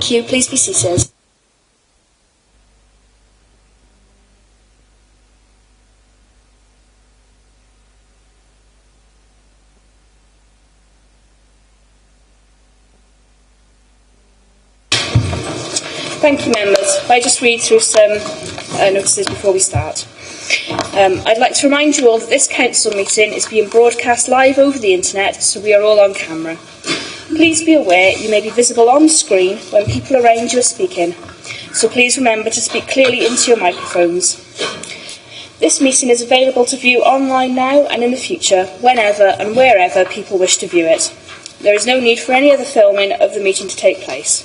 Thank you. Please be seated. Thank you, members. If I just read through some notices before we start. I'd like to remind you all that this council meeting is being broadcast live over the internet, so we are all on camera. Please be aware you may be visible on screen when people around you are speaking, so please remember to speak clearly into your microphones. This meeting is available to view online now and in the future, whenever and wherever people wish to view it. There is no need for any other filming of the meeting to take place.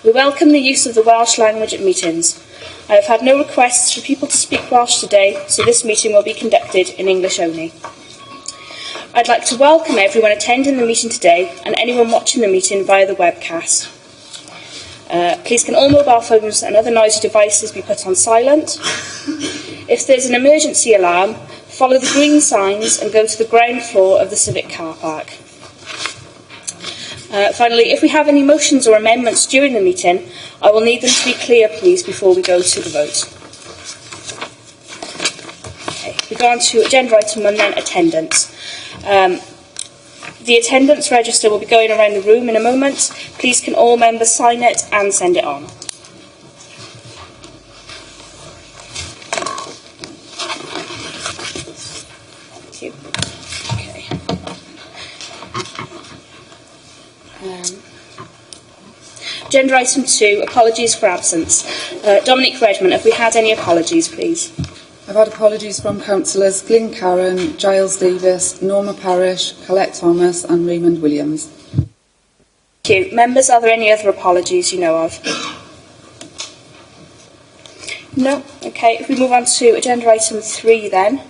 We welcome the use of the Welsh language at meetings. I have had no requests for people to speak Welsh today, so this meeting will be conducted in English only. I'd like to welcome everyone attending the meeting today and anyone watching the meeting via the webcast. Please can all mobile phones and other noisy devices be put on silent. If there's an emergency alarm, follow the green signs and go to the ground floor of the Civic car park. Finally, if we have any motions or amendments during the meeting, I will need them to be clear, please, before we go to the vote. Okay, we go on to agenda item 1 then, attendance. The attendance register will be going around the room in a moment. Please can all members sign it and send it on. Thank you. Agenda item 2, apologies for absence. Dominic Redmond, have we had any apologies, please? I've had apologies from councillors Glyn Carron, Giles Davis, Norma Parish, Colette Thomas and Raymond Williams. Thank you. Members, are there any other apologies you know of? No? Okay, if we move on to agenda item 3 then.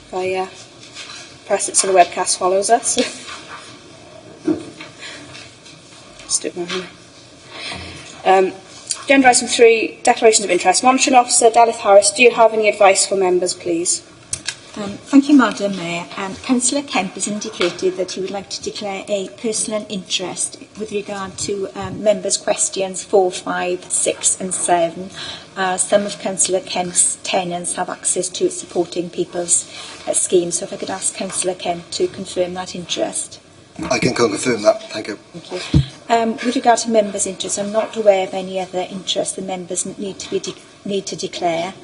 If I press it so the webcast follows us. Just do it manually. Agenda item 3, declarations of interest. Monitoring Officer Dalith Harris, do you have any advice for members, please? Thank you, Madam Mayor. Councillor Kemp has indicated that he would like to declare a personal interest with regard to members' questions 4, 5, 6 and 7. Some of Councillor Kemp's tenants have access to supporting people's schemes, so if I could ask Councillor Kemp to confirm that interest. I can confirm that. Thank you. Thank you. With regard to members' interests, I'm not aware of any other interests the members need to declare.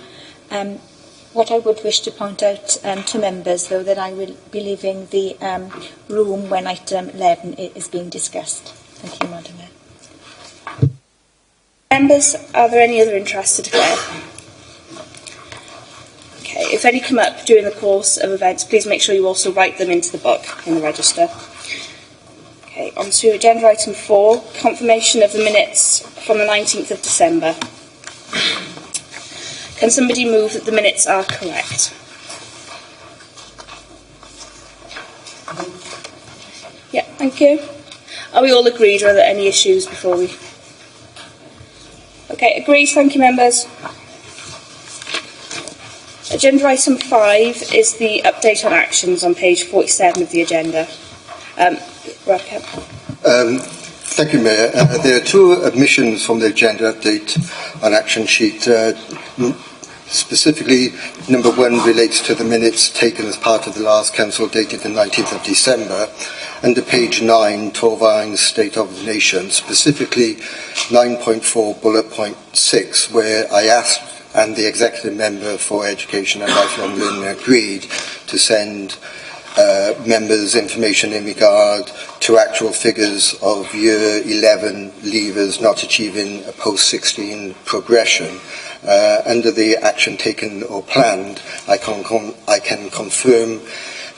What I would wish to point out to members, though, that I will be leaving the room when item 11 is being discussed. Thank you, Madam Mayor. Members, are there any other interests to declare? Okay, if any come up during the course of events, please make sure you also write them into the book in the register. Okay, on to agenda item 4, confirmation of the minutes from the 19th of December. Can somebody move that the minutes are correct? Yeah, thank you. Are we all agreed, or are there any issues before we... Okay, agreed, thank you, members. Agenda item 5 is the update on actions on page 47 of the agenda. Thank you, Mayor. There are 2 admissions from the agenda update on action sheet. Specifically, number 1 relates to the minutes taken as part of the last council dated the 19th of December. Under page 9, Torfaen State of the Nation, specifically 9.4 bullet point 6, where I asked and the executive member for education and lifelong learning agreed to send members information in regard to actual figures of year 11 leavers not achieving a post-16 progression. Under the action taken or planned, I can confirm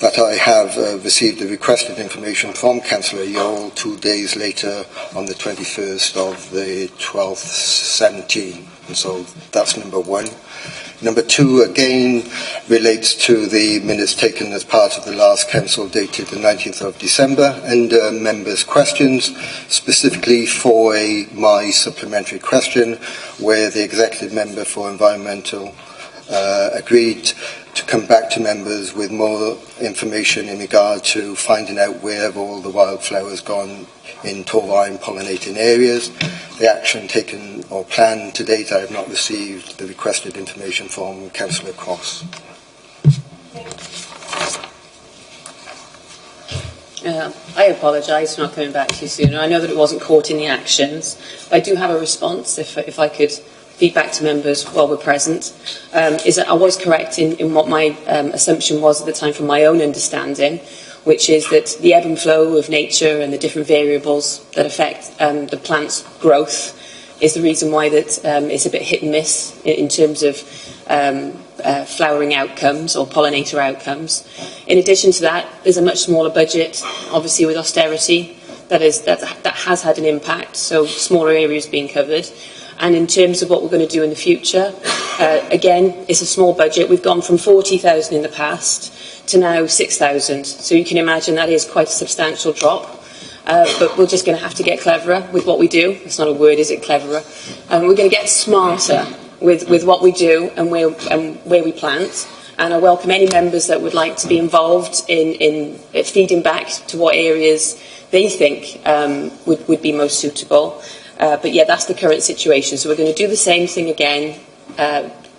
that I have received the requested information from Councillor Yole 2 days later on the 21st of the 12th, 17. And so that's number 1. Number 2, again, relates to the minutes taken as part of the last council dated the 19th of December, and members' questions, specifically for my supplementary question, where the executive member for environmental agreed to to come back to members with more information in regard to finding out where have all the wildflowers gone in Torfaen pollinating areas. The action taken or planned to date, I have not received the requested information from Councillor Cross. I apologise for not coming back to you sooner. I know that it wasn't caught in the actions, but I do have a response, if I could feedback to members while we're present, is that I was correct in what my assumption was at the time from my own understanding, which is that the ebb and flow of nature and the different variables that affect the plant's growth is the reason why that it's a bit hit and miss in terms of flowering outcomes or pollinator outcomes. In addition to that, there's a much smaller budget, obviously with austerity, that has had an impact, so smaller areas being covered. And in terms of what we're going to do in the future, again, it's a small budget. We've gone from 40,000 in the past to now 6,000. So you can imagine that is quite a substantial drop. But we're just going to have to get cleverer with what we do. It's not a word, is it, cleverer? We're going to get smarter with what we do and where we plant. And I welcome any members that would like to be involved in feeding back to what areas they think would be most suitable. But yeah, that's the current situation. So we're going to do the same thing again,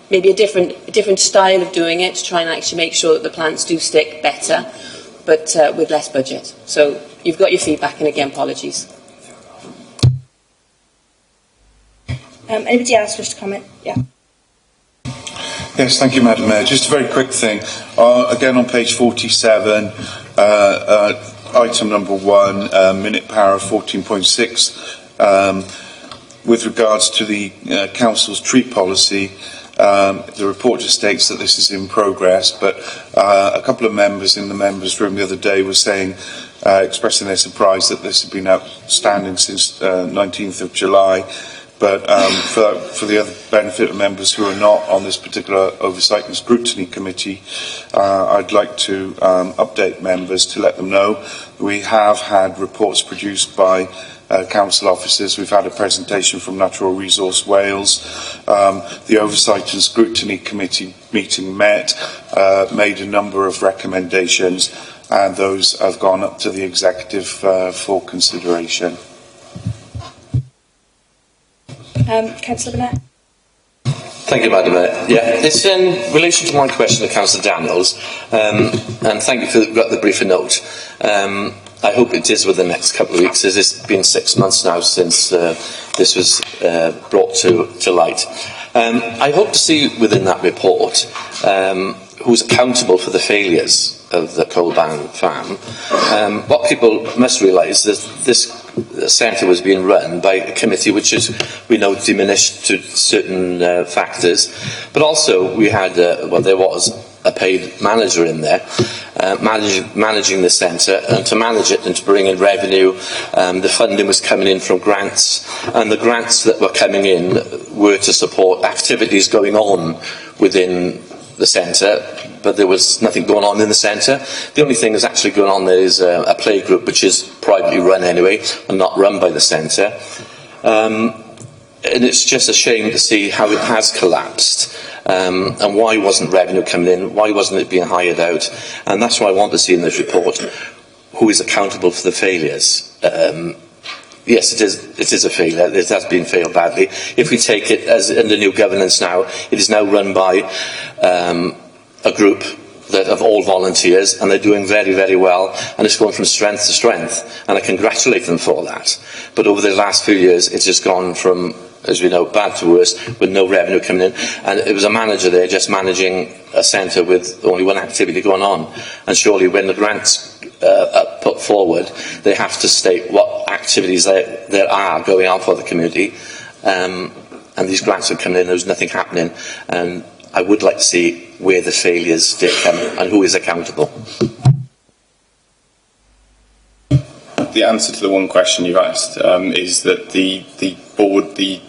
maybe a different style of doing it to try and actually make sure that the plants do stick better, but with less budget. So you've got your feedback, and again, apologies. Anybody else wish to comment? Yeah. Yes, thank you, Madam Mayor. Just a very quick thing. Again, on page 47, item number 1, minute power 14.6. With regards to the Council's tree policy, the report just states that this is in progress, but a couple of members in the members' room the other day were saying, expressing their surprise that this had been outstanding since 19th of July. But for the other benefit of members who are not on this particular Oversight and Scrutiny Committee, I'd like to update members to let them know we have had reports produced by council officers. We've had a presentation from Natural Resource Wales. The Oversight and Scrutiny Committee meeting met, made a number of recommendations, and those have gone up to the Executive for consideration. Councillor Burnett. Thank you, Madam Mayor. Yeah, it's in relation to my question to Councillor Daniels, and thank you for the briefer note. I hope it is within the next couple of weeks, as it's been 6 months now since this was brought to light. I hope to see within that report who's accountable for the failures of the Colban farm. What people must realise is that this centre was being run by a committee which is, we know, diminished to certain factors, but also we had, there was a paid manager in there, managing the centre, and to manage it and to bring in revenue, the funding was coming in from grants, and the grants that were coming in were to support activities going on within the centre, but there was nothing going on in the centre. The only thing that's actually going on there is a play group, which is privately run anyway, and not run by the centre. And it's just a shame to see how it has collapsed, and why wasn't revenue coming in, why wasn't it being hired out, and that's what I want to see in this report, who is accountable for the failures. Yes, it is a failure. It has been failed badly. If we take it as under new governance now, it is now run by a group that of all volunteers, and they're doing very, very well, and it's going from strength to strength, and I congratulate them for that. But over the last few years, it's just gone from, as we know, bad to worse, with no revenue coming in, and it was a manager there just managing a centre with only one activity going on, and surely when the grants are put forward, they have to state what activities there are going on for the community, and these grants are coming in, there's nothing happening, and I would like to see where the failures did come and who is accountable. The answer to the one question you've asked is that the board, the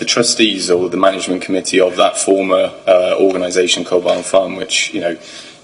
trustees or the management committee of that former organisation, Colban Farm, which, you know,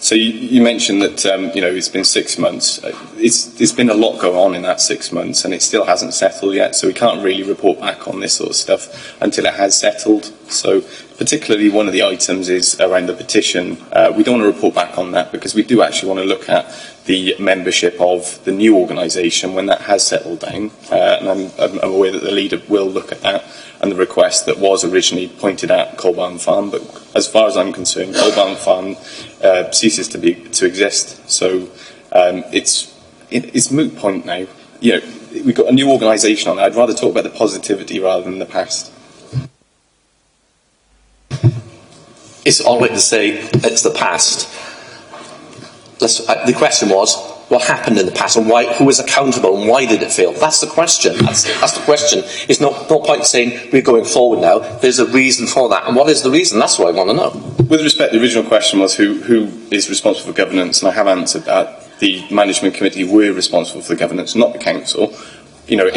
so you mentioned that, it's been 6 months. It's been a lot going on in that 6 months, and it still hasn't settled yet, so we can't really report back on this sort of stuff until it has settled. So particularly one of the items is around the petition. We don't want to report back on that because we do actually want to look at the membership of the new organisation when that has settled down. And I'm aware that the leader will look at that and the request that was originally pointed at Colbarn Farm. But as far as I'm concerned, Colbarn Farm ceases to exist. So it's moot point now. You know, we've got a new organisation on that. I'd rather talk about the positivity rather than the past. It's all right to say it's the past. The question was, what happened in the past and why, who was accountable and why did it fail? That's the question. That's the question. It's no point saying we're going forward now. There's a reason for that. And what is the reason? That's what I want to know. With respect, the original question was who is responsible for governance, and I have answered that. The management committee were responsible for the governance, not the council. You know,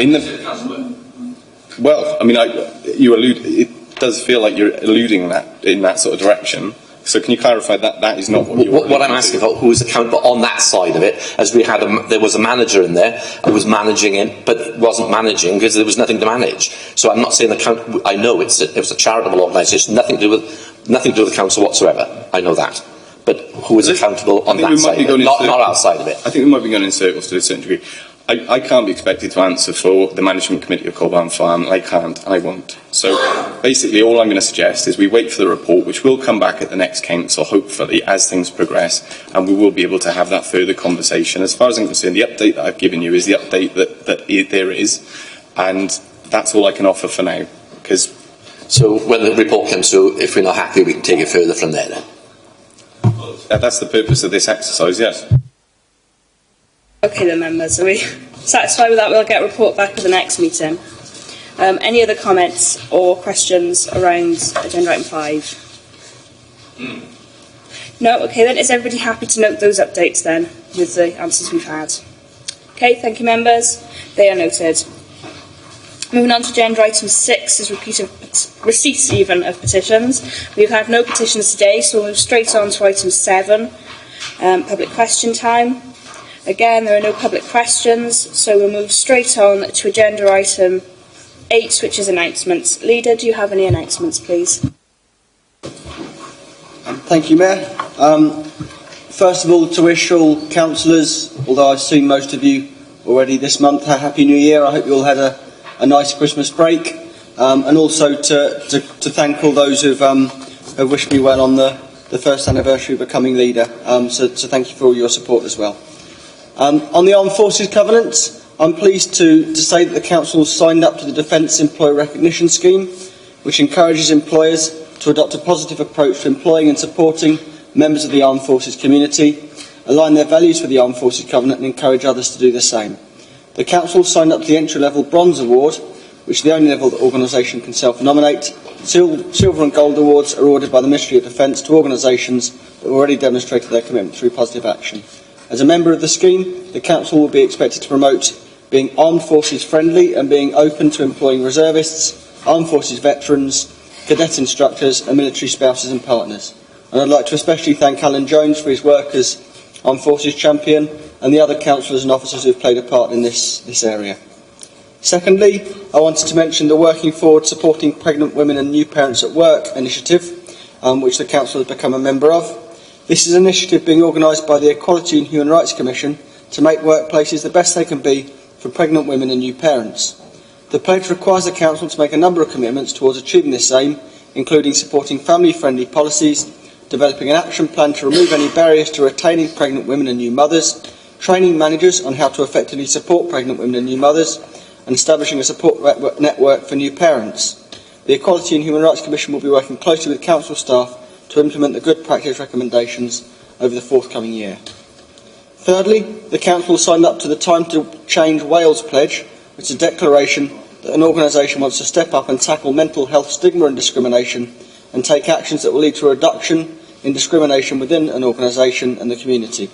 well, I mean, it does feel like you're alluding that in that sort of direction. So can you clarify that that is not what you're... What I'm asking for, who is accountable on that side of it, as we had there was a manager in there who was managing it, but wasn't managing because there was nothing to manage. So I'm not saying I know it was a charitable organisation, nothing to do with the council whatsoever. I know that. But who is accountable on that side of it, not outside of it? I think we might be going in circles to a certain degree. I can't be expected to answer for the management committee of Colbarn Farm. I can't, and I won't. So basically all I'm going to suggest is we wait for the report, which will come back at the next council, hopefully, as things progress, and we will be able to have that further conversation. As far as I'm concerned, the update that I've given you is the update that there is, and that's all I can offer for now. So when the report comes through, if we're not happy, we can take it further from there then? That's the purpose of this exercise, yes. Okay then, members, are we satisfied with that? We'll get a report back at the next meeting. Any other comments or questions around agenda item 5? No? Okay then, is everybody happy to note those updates then, with the answers we've had? Okay, thank you members. They are noted. Moving on to agenda item 6 is receipt even of petitions. We've had no petitions today, so we'll move straight on to item 7, public question time. Again, there are no public questions, so we'll move straight on to agenda item 8, which is announcements. Leader, do you have any announcements, please? Thank you, Mayor. First of all, to wish all councillors, although I've seen most of you already this month, a Happy New Year. I hope you all had a nice Christmas break. And also to thank all those who have wished me well on the first anniversary of becoming leader. So thank you for all your support as well. On the Armed Forces Covenant, I'm pleased to say that the Council has signed up to the Defence Employer Recognition Scheme, which encourages employers to adopt a positive approach to employing and supporting members of the Armed Forces community, align their values with the Armed Forces Covenant and encourage others to do the same. The Council signed up to the entry-level Bronze Award, which is the only level that organisation can self-nominate. Silver and Gold Awards are awarded by the Ministry of Defence to organisations that have already demonstrated their commitment through positive action. As a member of the scheme, the Council will be expected to promote being Armed Forces friendly and being open to employing reservists, Armed Forces veterans, cadet instructors and military spouses and partners. And I'd like to especially thank Alan Jones for his work as Armed Forces champion and the other councillors and officers who have played a part in this area. Secondly, I wanted to mention the Working Forward Supporting Pregnant Women and New Parents at Work initiative, which the Council has become a member of. This is an initiative being organised by the Equality and Human Rights Commission to make workplaces the best they can be for pregnant women and new parents. The pledge requires the Council to make a number of commitments towards achieving this aim, including supporting family-friendly policies, developing an action plan to remove any barriers to retaining pregnant women and new mothers, training managers on how to effectively support pregnant women and new mothers, and establishing a support network for new parents. The Equality and Human Rights Commission will be working closely with Council staff to implement the good practice recommendations over the forthcoming year. Thirdly, the Council signed up to the Time to Change Wales pledge, which is a declaration that an organisation wants to step up and tackle mental health stigma and discrimination and take actions that will lead to a reduction in discrimination within an organisation and the community.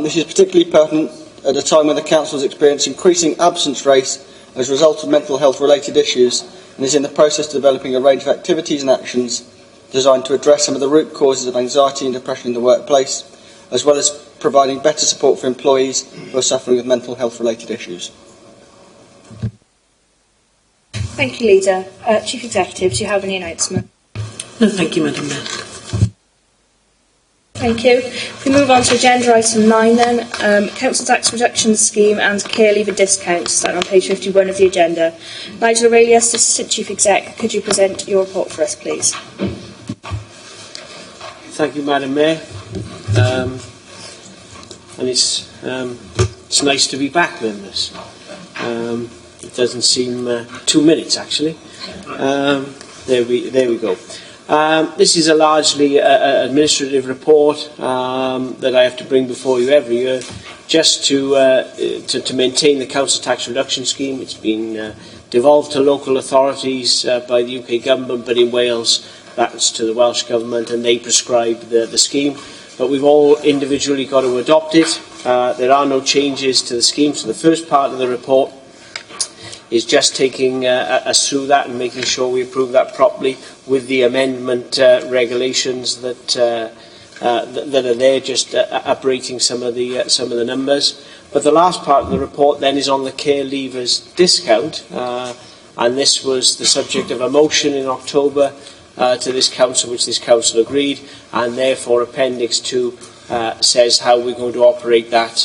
This is particularly pertinent at a time when the Council has experienced increasing absence rates as a result of mental health related issues and is in the process of developing a range of activities and actions designed to address some of the root causes of anxiety and depression in the workplace, as well as providing better support for employees who are suffering with mental health related issues. Thank you, Leader. Chief Executive, do you have any announcement? No, thank you, Madam Mayor. Thank you. If we move on to agenda item 9 then, council tax reduction scheme and care leaver discounts, starting on page 51 of the agenda. Nigel Aurelius, Assistant Chief Exec, could you present your report for us, please? Thank you, Madam Mayor. And it's nice to be back, members. It doesn't seem 2 minutes, actually. There we go. This is a largely administrative report that I have to bring before you every year, just to maintain the council tax reduction scheme. It's been devolved to local authorities by the UK government, but in Wales that's to the Welsh Government, and they prescribe the scheme. But we've all individually got to adopt it. There are no changes to the scheme, so the first part of the report is just taking us through that and making sure we approve that properly with the amendment regulations that are there, just updating some of the numbers. But the last part of the report then is on the care leavers discount, and this was the subject of a motion in October to this council, which this council agreed, and therefore Appendix 2 says how we're going to operate that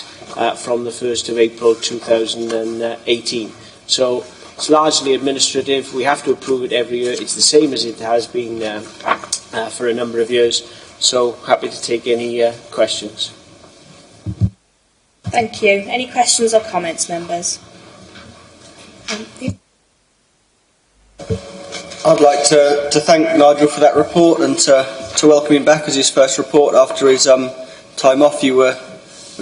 from the 1st of April 2018. So it's largely administrative. We have to approve it every year. It's the same as it has been for a number of years. So happy to take any questions. Thank you. Any questions or comments, members? I'd like to thank Nigel for that report and to welcome him back as his first report after his time off. You were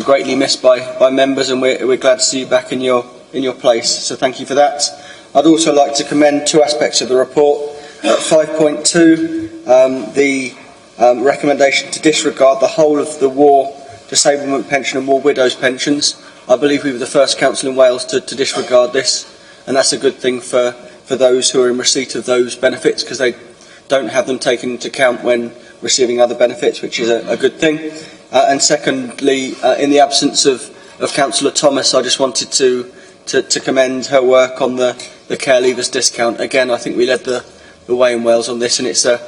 greatly missed by members, and we're glad to see you back in your place. So thank you for that. I'd also like to commend 2 aspects of the report. At 5.2, the recommendation to disregard the whole of the war disablement pension and war widows pensions. I believe we were the first council in Wales to disregard this, and that's a good thing for those who are in receipt of those benefits, because they don't have them taken into account when receiving other benefits, which is a good thing. And secondly, in the absence of Councillor Thomas, I just wanted to commend her work on the care leavers discount. Again, I think we led the way in Wales on this, and it's a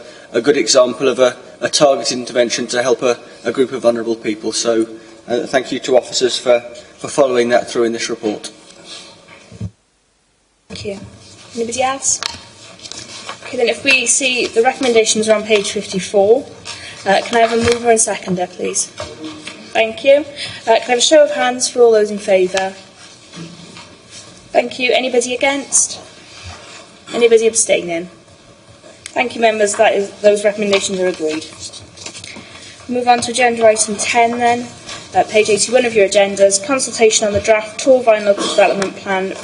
good example of a targeted intervention to help a group of vulnerable people. So thank you to officers for following that through in this report. Thank you. Anybody else? Okay, then if we see the recommendations are on page 54, can I have a mover and seconder, please? Thank you. Can I have a show of hands for all those in favour? Thank you. Anybody against? Anybody abstaining? Thank you, members. Those recommendations are agreed. Move on to agenda item 10 then. Page 81 of your agendas, consultation on the draft Torvine Local Development Plan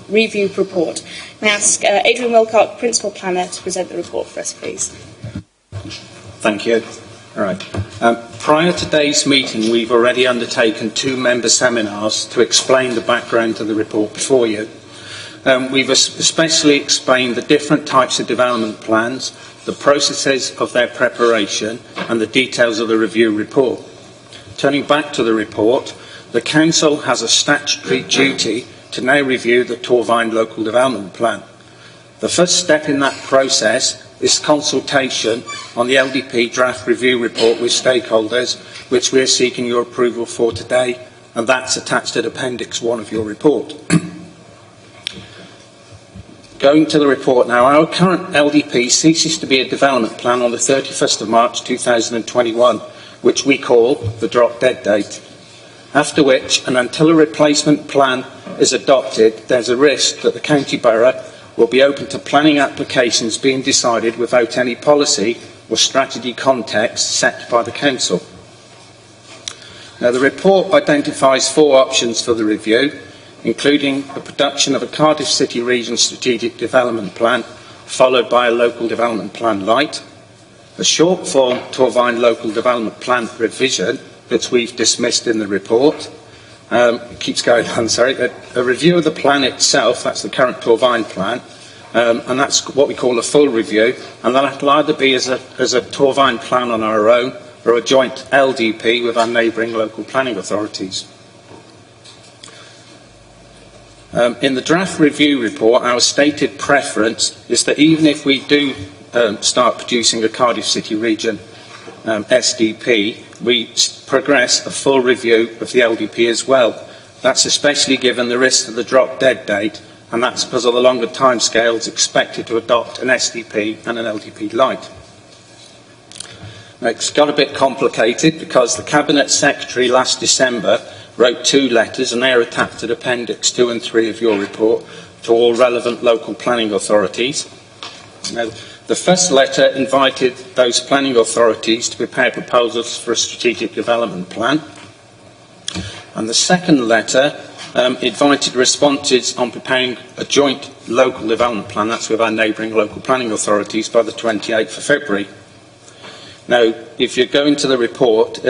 Review Report. May I ask Adrian Wilcock, Principal Planner, to present the report for us, please. Thank you. All right. Prior to today's meeting, we've already undertaken 2 member seminars to explain the background to the report before you. We've especially explained the different types of development plans, the processes of their preparation, and the details of the review report. Turning back to the report, the Council has a statutory duty to now review the Torvine Local Development Plan. The first step in that process is consultation on the LDP draft review report with stakeholders, which we are seeking your approval for today, and that's attached at Appendix 1 of your report. Going to the report now, our current LDP ceases to be a development plan on the 31st of March 2021, which we call the drop-dead date, after which, and until a replacement plan is adopted, there's a risk that the County Borough will be open to planning applications being decided without any policy or strategy context set by the Council. Now, the report identifies 4 options for the review, including the production of a Cardiff City Region Strategic Development Plan, followed by a Local Development Plan Light, a short-form Torvine Local Development Plan revision, which we've dismissed in the report. It keeps going on, sorry. A review of the plan itself, that's the current Torvine plan, and that's what we call a full review, and that'll either be as a Torvine plan on our own or a joint LDP with our neighbouring local planning authorities. In the draft review report, our stated preference is that even if we do start producing a Cardiff City Region SDP, we progress a full review of the LDP as well. That's especially given the risk of the drop dead date, and that's because of the longer timescales expected to adopt an SDP and an LDP light. Now, it's got a bit complicated because the Cabinet Secretary last December wrote 2 letters, and they are attached to Appendix 2 and 3 of your report, to all relevant local planning authorities. Now, the first letter invited those planning authorities to prepare proposals for a strategic development plan. And the second letter invited responses on preparing a joint local development plan, that's with our neighbouring local planning authorities, by the 28th of February. Now, if you go into the report,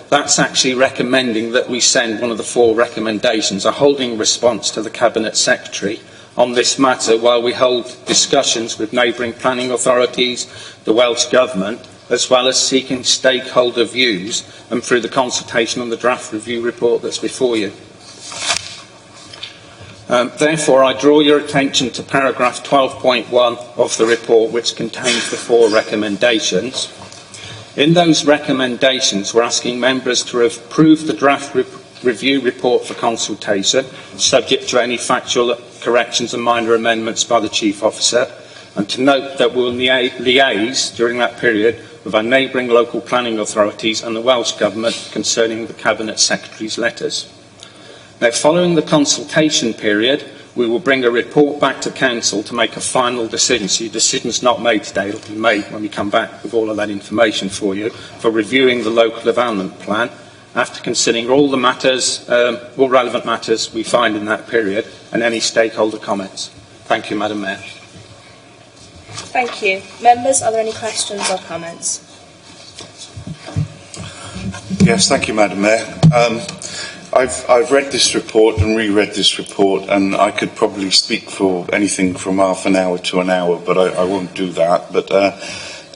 that's actually recommending that we send one of the 4 recommendations, a holding response to the Cabinet Secretary on this matter while we hold discussions with neighbouring planning authorities, the Welsh Government, as well as seeking stakeholder views and through the consultation on the draft review report that's before you. Therefore, I draw your attention to paragraph 12.1 of the report, which contains the 4 recommendations. In those recommendations, we're asking members to approve the draft review report for consultation, subject to any factual corrections and minor amendments by the Chief Officer, and to note that we'll liaise during that period with our neighbouring local planning authorities and the Welsh Government concerning the Cabinet Secretary's letters. Now, following the consultation period, we will bring a report back to Council to make a final decision. So your decision's not made today, it'll be made when we come back with all of that information for you, for reviewing the local development plan, after considering all the matters, all relevant matters we find in that period, and any stakeholder comments. Thank you, Madam Mayor. Thank you. Members, are there any questions or comments? Yes, thank you, Madam Mayor. I've read this report and reread this report, and I could probably speak for anything from half an hour to an hour, but I won't do that. But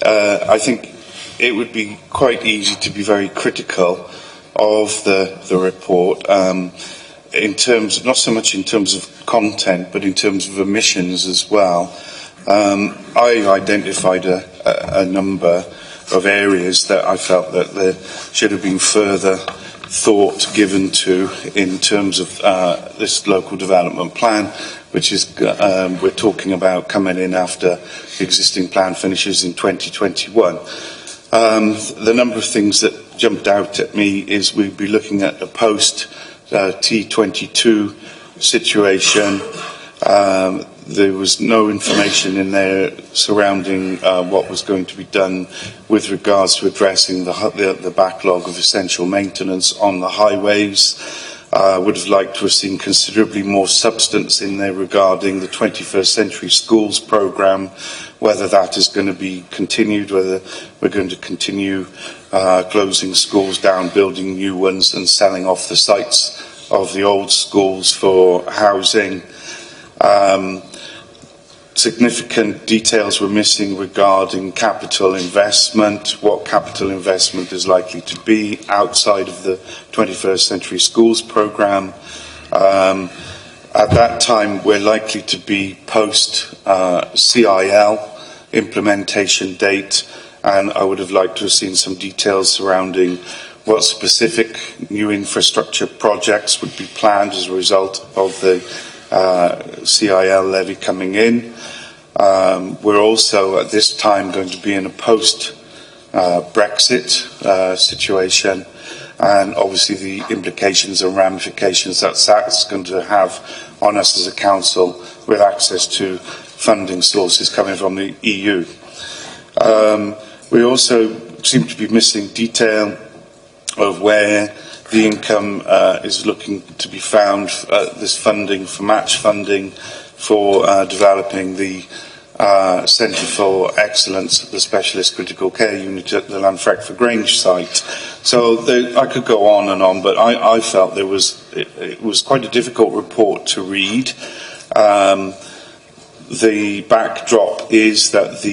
I think it would be quite easy to be very critical of the report, in terms, not so much in terms of content, but in terms of omissions as well. I identified a number of areas that I felt that there should have been further thought given to in terms of this local development plan, which is we're talking about coming in after the existing plan finishes in 2021. The number of things that jumped out at me is we'd be looking at a post T22 situation. There was no information in there surrounding what was going to be done with regards to addressing the backlog of essential maintenance on the highways. I would have liked to have seen considerably more substance in there regarding the 21st Century Schools programme, whether that is going to be continued, whether we're going to continue closing schools down, building new ones and selling off the sites of the old schools for housing. Significant details were missing regarding capital investment, what capital investment is likely to be outside of the 21st Century Schools programme. At that time, we're likely to be post CIL implementation date, and I would have liked to have seen some details surrounding what specific new infrastructure projects would be planned as a result of the CIL levy coming in. We're also at this time going to be in a post-Brexit situation, and obviously the implications and ramifications that that's going to have on us as a council with access to funding sources coming from the EU. We also seem to be missing detail of where the income is looking to be found, this funding for match funding for developing the Centre for Excellence, the Specialist Critical Care Unit at the Lanfrecford Grange site. So I could go on and on, but I felt it was quite a difficult report to read. The backdrop is that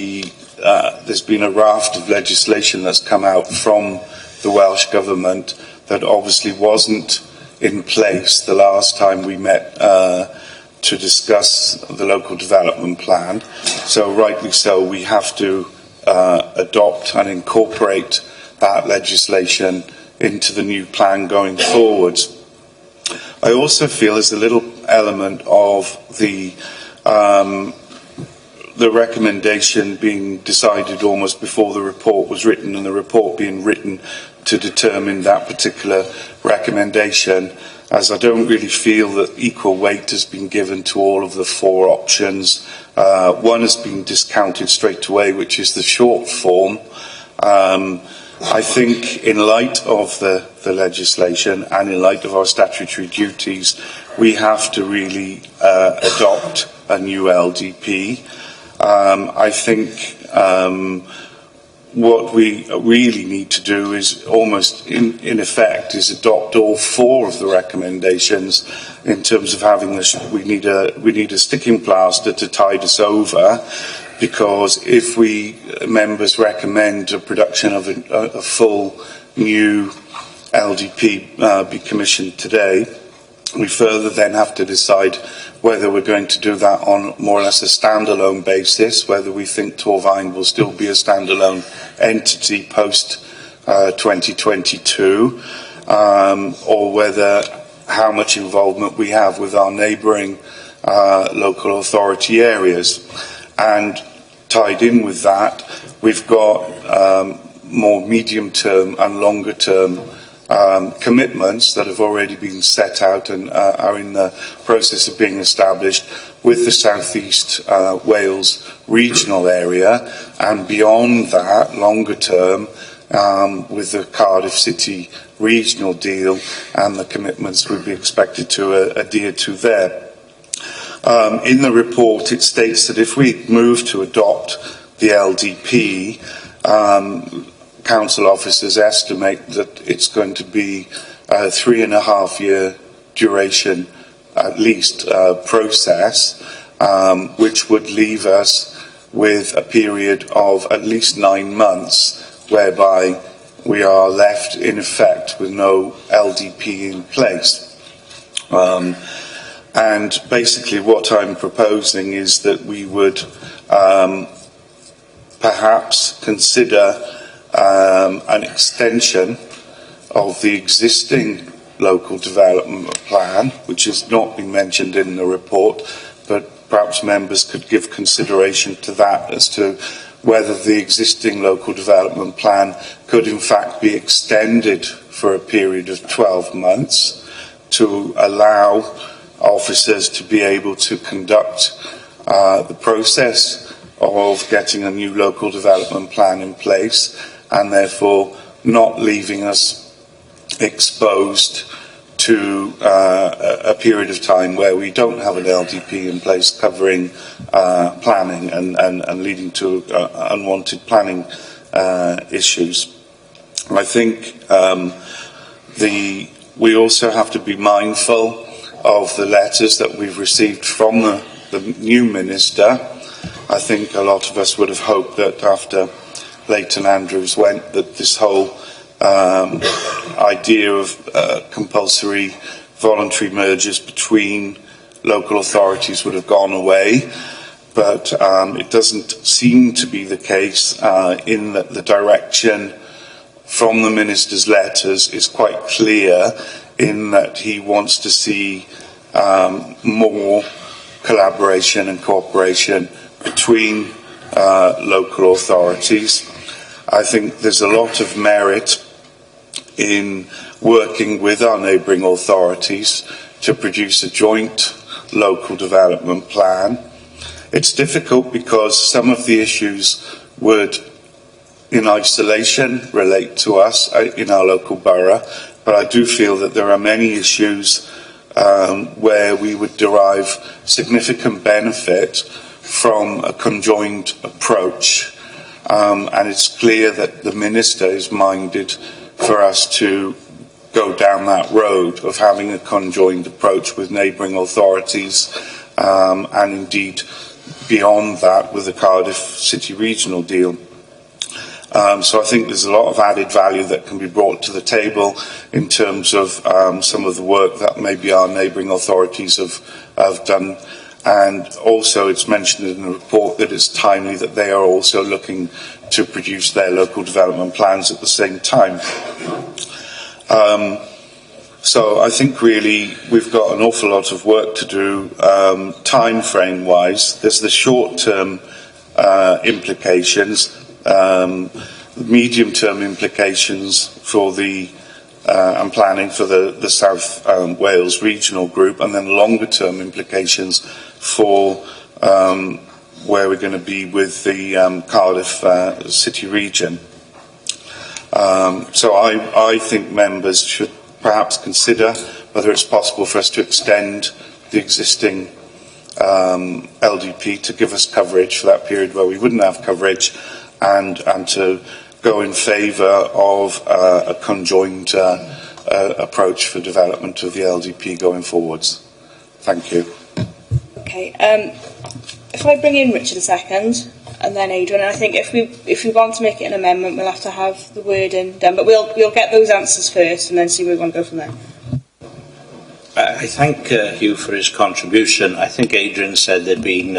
there's been a raft of legislation that's come out from the Welsh Government that obviously wasn't in place the last time we met to discuss the local development plan. So rightly so, we have to adopt and incorporate that legislation into the new plan going forwards. I also feel there's a little element of the recommendation being decided almost before the report was written, and the report being written to determine that particular recommendation, as I don't really feel that equal weight has been given to all of the four options. One has been discounted straight away, which is the short form. I think in light of the legislation and in light of our statutory duties, we have to really adopt a new LDP. I think what we really need to do is almost in effect is adopt all four of the recommendations in terms of having we need a sticking plaster to tide us over, because if we members recommend a production of a full new LDP be commissioned today, we further then have to decide whether we're going to do that on more or less a standalone basis, whether we think Torvine will still be a standalone entity post 2022, or whether how much involvement we have with our neighbouring local authority areas. And tied in with that, we've got more medium-term and longer-term commitments that have already been set out and are in the process of being established with the South East Wales regional area, and beyond that, longer term, with the Cardiff City regional deal and the commitments we'd be expected to adhere to there. In the report, it states that if we move to adopt the LDP, council officers estimate that it's going to be a 3.5-year duration, at least, process, which would leave us with a period of at least 9 months, whereby we are left, in effect, with no LDP in place. And basically what I'm proposing is that we would perhaps consider an extension of the existing local development plan, which has not been mentioned in the report, but perhaps members could give consideration to that as to whether the existing local development plan could in fact be extended for a period of 12 months to allow officers to be able to conduct the process of getting a new local development plan in place, and therefore not leaving us exposed to a period of time where we don't have an LDP in place covering planning and leading to unwanted planning issues. I think we also have to be mindful of the letters that we've received from the new minister. I think a lot of us would have hoped that after Leighton Andrews went, that this whole idea of compulsory voluntary mergers between local authorities would have gone away, but it doesn't seem to be the case in that the direction from the minister's letters is quite clear in that he wants to see more collaboration and cooperation between local authorities. I think there's a lot of merit in working with our neighbouring authorities to produce a joint local development plan. It's difficult because some of the issues would, in isolation, relate to us in our local borough, but I do feel that there are many issues where we would derive significant benefit from a conjoined approach. And it's clear that the Minister is minded for us to go down that road of having a conjoined approach with neighbouring authorities, and indeed beyond that with the Cardiff City regional deal. So I think there's a lot of added value that can be brought to the table in terms of some of the work that maybe our neighbouring authorities have have done. And also it's mentioned in the report that it's timely that they are also looking to produce their local development plans at the same time. So I think really we've got an awful lot of work to do time frame wise. There's the short term implications, medium term implications for the and planning for the South Wales regional group, and then longer term implications for where we're going to be with the Cardiff city region. So I think members should perhaps consider whether it's possible for us to extend the existing LDP to give us coverage for that period where we wouldn't have coverage, and to go in favour of a conjoined approach for development of the LDP going forwards. Thank you. Okay. If I bring in Richard a second, and then Adrian, and I think if we want to make it an amendment, we'll have to have the wording done. But we'll get those answers first, and then see where we want to go from there. I thank Hugh for his contribution. I think Adrian said there'd been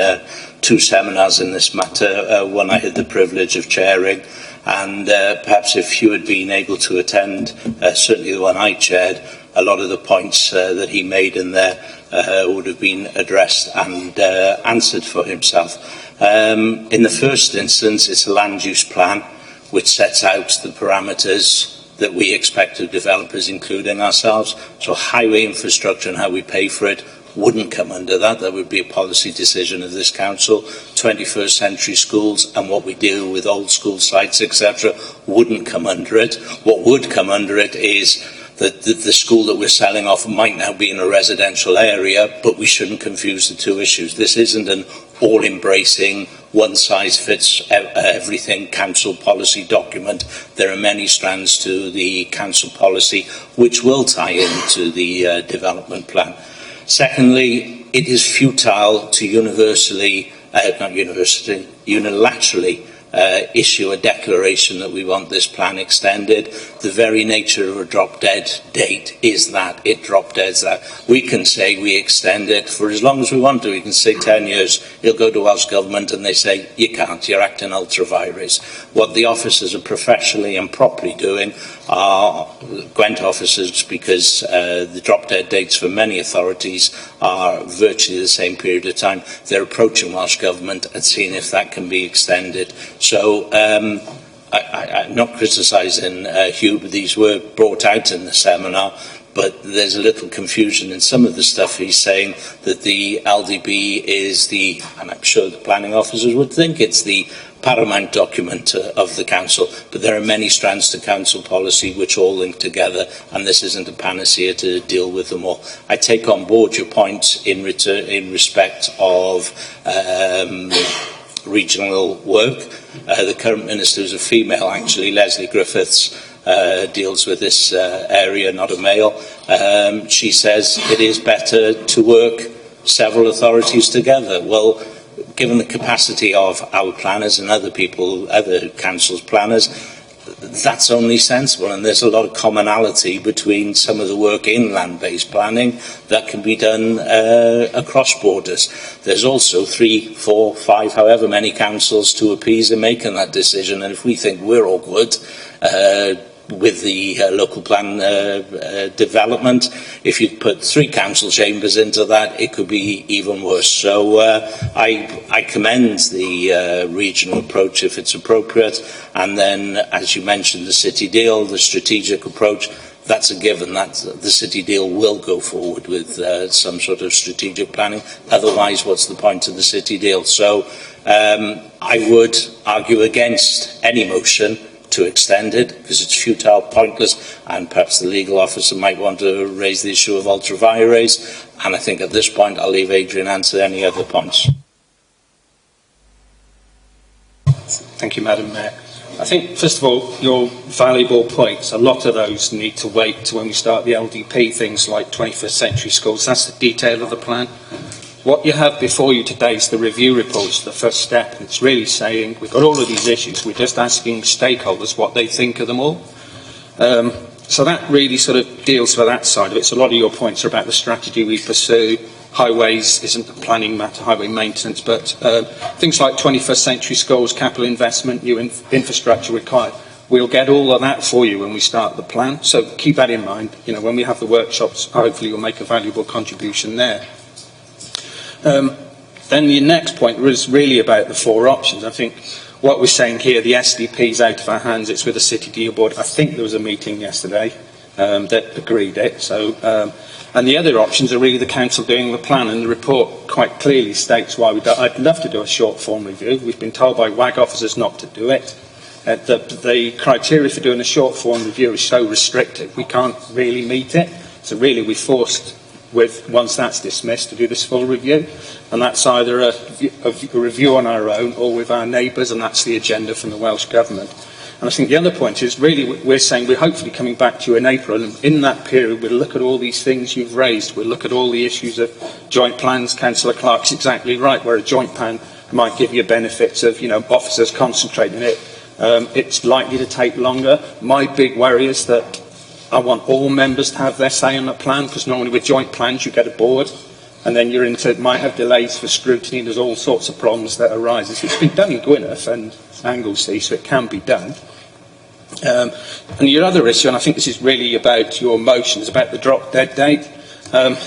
2 seminars in this matter. One I had the privilege of chairing, and perhaps if Hugh had been able to attend, certainly the one I chaired, a lot of the points that he made in there would have been addressed and answered for himself. In the first instance, it's a land use plan which sets out the parameters that we expect of developers, including ourselves. So highway infrastructure and how we pay for it wouldn't come under that. That would be a policy decision of this council. 21st century schools and what we do with old school sites, etc., wouldn't come under it. What would come under it is that the school that we're selling off might now be in a residential area, but we shouldn't confuse the two issues. This isn't an all-embracing, one-size-fits-everything council policy document. There are many strands to the council policy which will tie into the development plan. Secondly, it is futile to unilaterally issue a declaration that we want this plan extended. The very nature of a drop-dead date is that it drop-deads that. We can say we extend it for as long as we want to. We can say 10 years. It'll go to Welsh Government and they say, you can't, you're acting ultra vires. What the officers are professionally and properly doing are Gwent officers, because the drop-dead dates for many authorities are virtually the same period of time. They're approaching Welsh Government and seeing if that can be extended. So I'm not criticising Hugh, but these were brought out in the seminar, but there's a little confusion in some of the stuff he's saying, that the LDB is the, and I'm sure the planning officers would think it's the paramount document of the council, but there are many strands to council policy which all link together, and this isn't a panacea to deal with them all. I take on board your points in respect of regional work. The current minister is a female, actually, Leslie Griffiths, deals with this area, not a male. She says it is better to work several authorities together. Well, given the capacity of our planners and other councils' planners, that's only sensible, and there's a lot of commonality between some of the work in land-based planning that can be done across borders. There's also 3, 4, 5, however many councils to appease in making that decision, and if we think we're all good with the local plan development, if you put 3 council chambers into that, it could be even worse. So I commend the regional approach if it's appropriate, and then, as you mentioned, the city deal, the strategic approach, that's a given. That the city deal will go forward with some sort of strategic planning. Otherwise, what's the point of the city deal? So I would argue against any motion to extend it, because it's futile, pointless, and perhaps the legal officer might want to raise the issue of ultra vires, and I think at this point I'll leave Adrian answer any other points. Thank you, Madam Mayor. I think, first of all, your valuable points, a lot of those need to wait to when we start the LDP, things like 21st century schools. That's the detail of the plan. What you have before you today is the review report. It's the first step. It's really saying we've got all of these issues. We're just asking stakeholders what they think of them all. So that really sort of deals with that side of it. So a lot of your points are about the strategy we pursue, highways isn't a planning matter, highway maintenance, but things like 21st century schools, capital investment, new infrastructure required. We'll get all of that for you when we start the plan. So keep that in mind. You know, when we have the workshops, hopefully you'll make a valuable contribution there. Then the next point was really about the 4 options. I think what we're saying here, the SDP is out of our hands. It's with the City Deal Board. I think there was a meeting yesterday that agreed it. So, and the other options are really the council doing the plan, and the report quite clearly states why we do. I'd love to do a short form review. We've been told by WAG officers not to do it. The criteria for doing a short form review is so restrictive, we can't really meet it. So really we're forced, once that's dismissed, to do this full review. And that's either a review on our own or with our neighbours, and that's the agenda from the Welsh Government. And I think the other point is really we're saying we're hopefully coming back to you in April, and in that period we'll look at all these things you've raised. We'll look at all the issues of joint plans. Councillor Clark's exactly right, where a joint plan might give you benefits of, you know, officers concentrating it. It's likely to take longer. My big worry is that I want all members to have their say on the plan, because normally with joint plans you get a board, and then you're into, might have delays for scrutiny. There's all sorts of problems that arise. It's been done in Gwynedd and Anglesey, so it can be done. And your other issue, and I think this is really about your motion, is about the drop dead date. And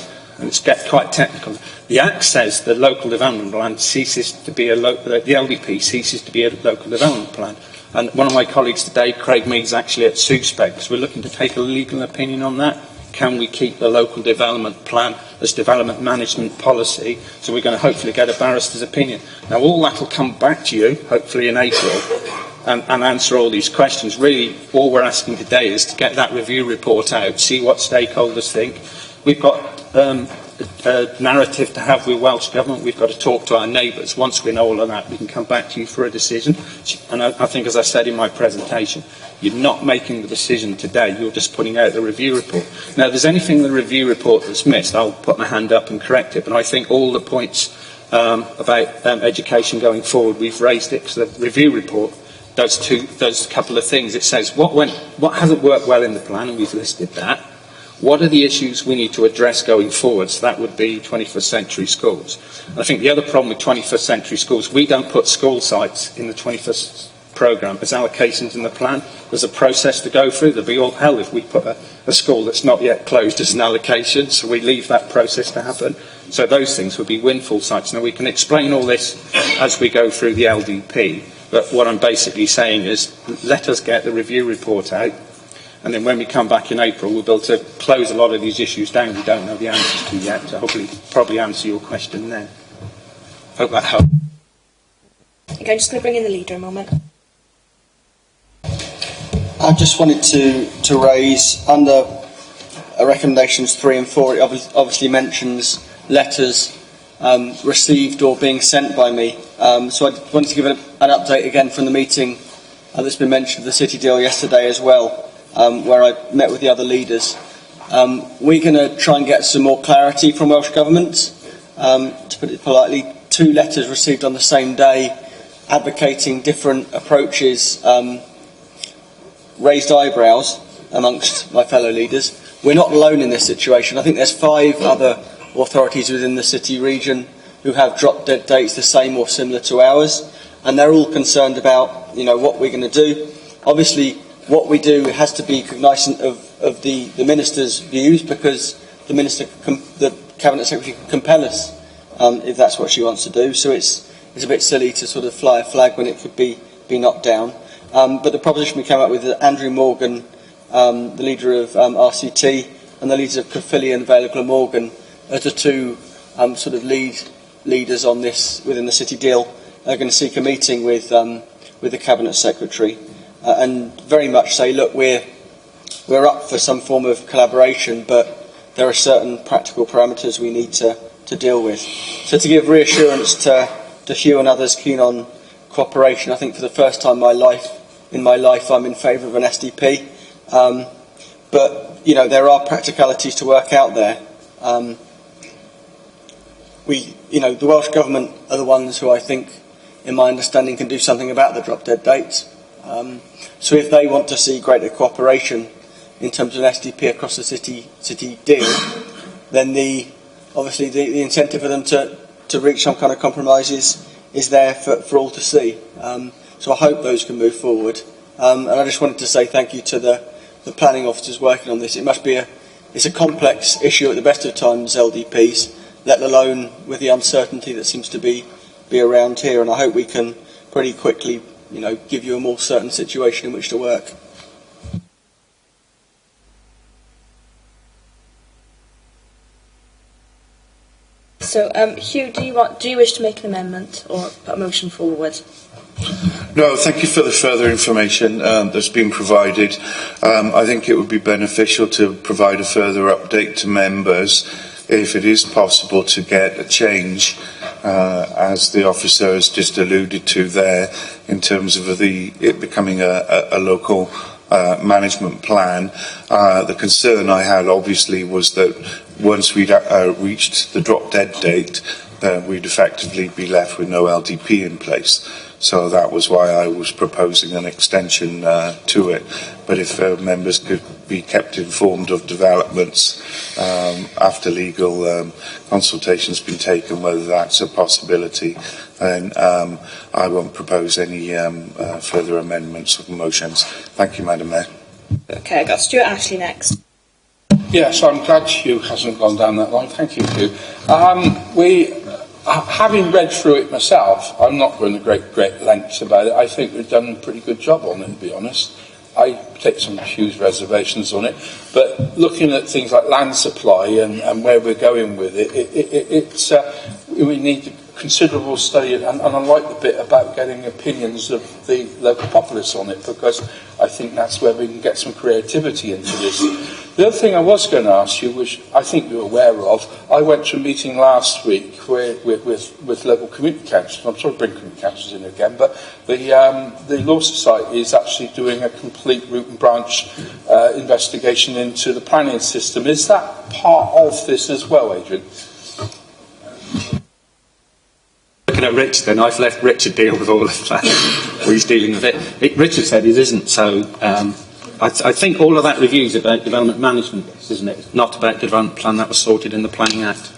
it's quite technical. The Act says the local development plan ceases to be the LDP ceases to be a local development plan. And one of my colleagues today, Craig Meads, actually at SUSPEC, because we're looking to take a legal opinion on that. Can we keep the local development plan as development management policy? So we're going to hopefully get a barrister's opinion. Now all that will come back to you, hopefully in April, and answer all these questions. Really, all we're asking today is to get that review report out, see what stakeholders think. We've got a narrative to have with Welsh Government. We've got to talk to our neighbours. Once we know all of that, we can come back to you for a decision. And I think, as I said in my presentation, you're not making the decision today, you're just putting out the review report. Now, if there's anything in the review report that's missed, I'll put my hand up and correct it. But I think all the points about education going forward, we've raised it, because the review report does a couple of things. It says what hasn't worked well in the plan, and we've listed that. What are the issues we need to address going forward? So that would be 21st century schools. And I think the other problem with 21st century schools, we don't put school sites in the 21st programme as allocations in the plan. There's a process to go through. There'll be all hell if we put a school that's not yet closed as an allocation, so we leave that process to happen. So those things would be windfall sites. Now we can explain all this as we go through the LDP, but what I'm basically saying is let us get the review report out, and then when we come back in April, we'll be able to close a lot of these issues down we don't know the answers to yet, to hopefully probably answer your question then. Hope that helped. Okay, I'm just going to bring in the leader a moment. I just wanted to raise, under recommendations 3 and 4, it obviously mentions letters received or being sent by me. So I wanted to give an update again from the meeting that's been mentioned of the City Deal yesterday as well, where I met with the other leaders. We're going to try and get some more clarity from Welsh Government. To put it politely, 2 letters received on the same day advocating different approaches, raised eyebrows amongst my fellow leaders. We're not alone in this situation. I think there's 5 other authorities within the city region who have drop dead dates the same or similar to ours, and they're all concerned about, you know, what we're going to do. Obviously, what we do has to be cognizant of the Minister's views, because the Cabinet Secretary can compel us if that's what she wants to do. So it's a bit silly to sort of fly a flag when it could be knocked down. But the proposition we came up with, Andrew Morgan, the leader of RCT, and the leaders of Caerphilly and Vale of Glamorgan, as the 2 sort of leaders on this within the City Deal, are going to seek a meeting with the Cabinet Secretary and very much say, look, we're up for some form of collaboration, but there are certain practical parameters we need to deal with. So to give reassurance to Hugh and others keen on cooperation, I think for the first time in my life I'm in favour of an SDP. But, you know, there are practicalities to work out there. The Welsh Government are the ones who I think, in my understanding, can do something about the drop dead dates. So if they want to see greater cooperation in terms of an SDP across the city deal, then the obviously the incentive for them to reach some kind of compromise is there for all to see. So I hope those can move forward. And I just wanted to say thank you to the planning officers working on this. It must be it's a complex issue at the best of times, LDPs, let alone with the uncertainty that seems to be around here. And I hope we can pretty quickly, give you a more certain situation in which to work. So, Hugh, do you wish to make an amendment or put a motion forward? No, thank you for the further information that's been provided. I think it would be beneficial to provide a further update to members if it is possible to get a change, as the officer has just alluded to there, in terms of it becoming a local management plan. The concern I had obviously was that once we'd reached the drop dead date, we'd effectively be left with no LDP in place. So that was why I was proposing an extension to it. But if members could be kept informed of developments after legal consultation's been taken, whether that's a possibility, then I won't propose any further amendments or motions. Thank you, Madam Mayor. Okay, I've got Stuart Ashley next. Yes, I'm glad Hugh hasn't gone down that line. Thank you, Hugh. Having read through it myself, I'm not going to great lengths about it. I think we've done a pretty good job on it, to be honest. I take some huge reservations on it, but looking at things like land supply and where we're going with it, we need considerable study, and I like the bit about getting opinions of the local populace on it, because I think that's where we can get some creativity into this. The other thing I was going to ask you, which I think you're aware of, I went to a meeting last week with local community councils. I'm sorry to bring community councils in again, but the Law Society is actually doing a complete root and branch investigation into the planning system. Is that part of this as well, Adrian? Looking at Richard, then I've left Richard deal with all of that. He's dealing with it. Richard said it isn't, so I think all of that review is about development management, isn't it? Not about the development plan that was sorted in the Planning Act.